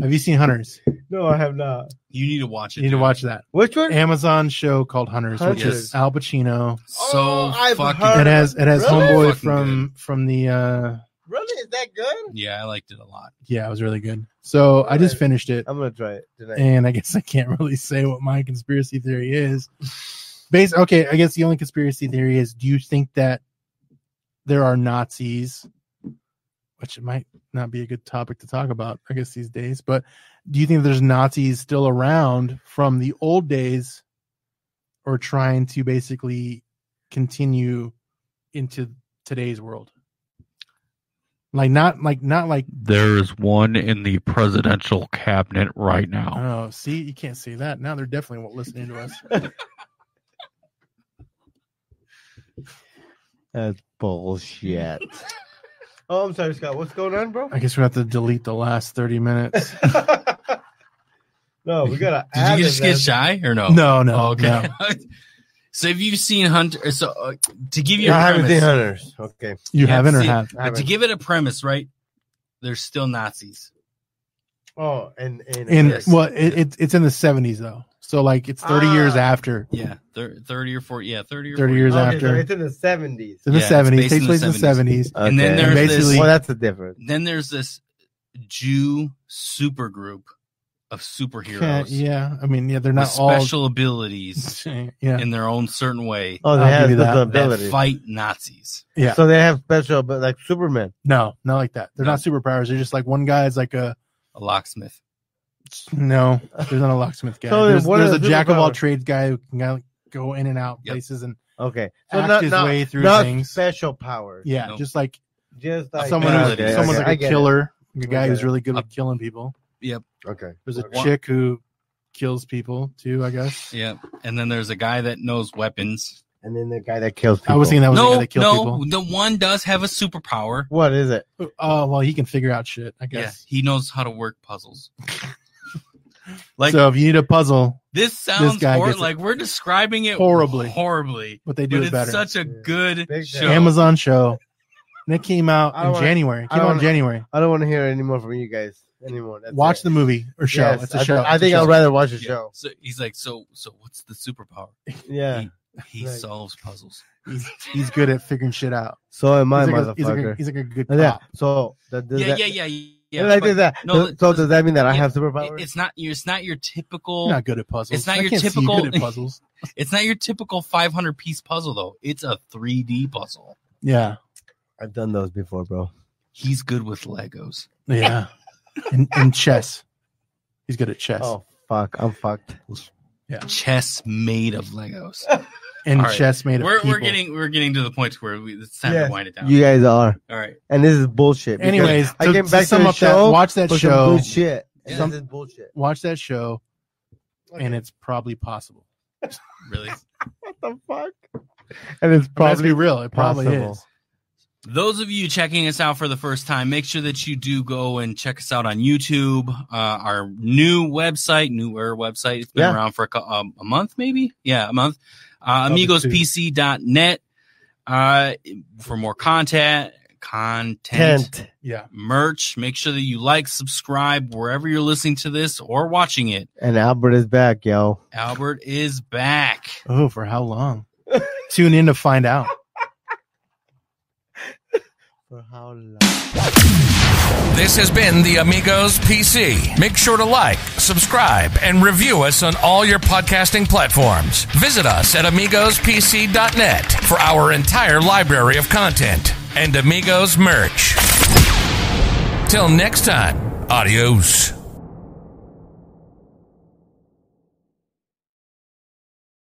Have you seen Hunters? No, I have not. You need to watch it. You need to dude. watch that Which one? Amazon show called Hunters, which Hunters. is Al Pacino. So Oh, I've fucking. heard- It has Really? homeboy Fucking from the Really? Is that good? Yeah, I liked it a lot. yeah, it was really good. So I just finished it, I'm gonna try it tonight. and I guess I can't really say what my conspiracy theory is. Okay, I guess the only conspiracy theory is: do you think that there are Nazis? Which it might not be a good topic to talk about, I guess, these days. But do you think there's Nazis still around from the old days, or trying to continue into today's world? Not like There's one in the presidential cabinet right now. oh, see, you can't say that. Now they're definitely won't listening to us. That's bullshit. Oh, I'm sorry, Scott. What's going on, bro? I guess we have to delete the last 30 minutes. No, we gotta. Did add you it, just man. get shy or no? No, Oh, okay. no. So have you seen Hunter? So to give you I a haven't premise, seen Hunters. Okay. You haven't or seen- have? I But to give it a premise, right? There's still Nazis. Oh, and And well, it's in the 70s though, so like it's 30 years after. Yeah, 30 or 40. Yeah, 30 or 30 40 years okay, after. so it's in the 70s. It's in the Yeah, it's 70s. based Takes in place the in the 70s. And then Okay. there's basically- this. Well, that's the difference. Then there's this Jew super group of superheroes Yeah, I mean, yeah, they're with not all special abilities yeah, in their own certain way Oh, they I'll have give you that. special that abilities. fight Nazis. yeah. So they have special, but like Superman. No, not like that. They're No. not superpowers. They're just like one guy is like a A locksmith. no. There's not a locksmith guy. So then there's what are there's a the jack of all superpowers? trades guy who can go in and out Yep. places and Okay. act his way through not things. special powers. Yeah, Nope. just like Just like someone yeah, who's okay, someone's I like a get it. killer, a guy get who's it. really good with killing people. Yep. Okay. There's a Okay. chick who kills people too, I guess. Yep. And then there's a guy that knows weapons. And then the guy that kills people. I was thinking that was the guy No, that killed no, the one does have a superpower. What is it? people. Oh well, he can figure out shit, I Yeah, guess. he knows how to work puzzles. Like So if you need a puzzle, this sounds guy gets it like we're describing it horribly, but they do but it it's better. such a Yeah. good Big show. time. Amazon show. And it came out I don't in wanna- January. I don't wanna- January. I don't want to hear any more from you guys anymore. That's Watch it. the movie or show. Yes, It's a show. I It's a think show. I'd rather watch a Yeah. show. So he's like, so what's the superpower? Yeah. He Right. solves puzzles. He's good at figuring shit out. So am I, He's like motherfucker. he's like a good Yeah. cop. So Yeah. Like but that. no, So does that mean that I yeah, have superpowers? it's not your typical. You're not good at puzzles. It's not I your can't see you typical- good at puzzles. It's not your typical 500-piece puzzle though. It's a 3D puzzle. Yeah. I've done those before, bro. He's good with Legos. Yeah. and chess. He's good at chess. Oh fuck, I'm fucked. Chess made of Legos. and all right. chess made of people. We're getting to the point where it's time Yes, to wind it down. You guys are, All right. and this is bullshit. because Anyways, I to came back to sum the up show. that, watch that for some show. good shit. And Some- this is bullshit. Watch that show, and it's probably possible. Really? What the fuck? And it's Let's be probably real. It probably possible. is. Those of you checking us out for the first time, make sure that you do go and check us out on YouTube. Our newer website. It's been around for a month, maybe. Yeah, a month. AmigosPC.net. For more content, merch. Make sure that you like, subscribe wherever you're listening to this or watching it. And Albert is back, yo. Albert is back. Oh, for how long? Tune in to find out. For how long? This has been the Amigos PC. Make sure to like, subscribe, and review us on all your podcasting platforms. Visit us at amigospc.net for our entire library of content and Amigos merch. Till next time, adios.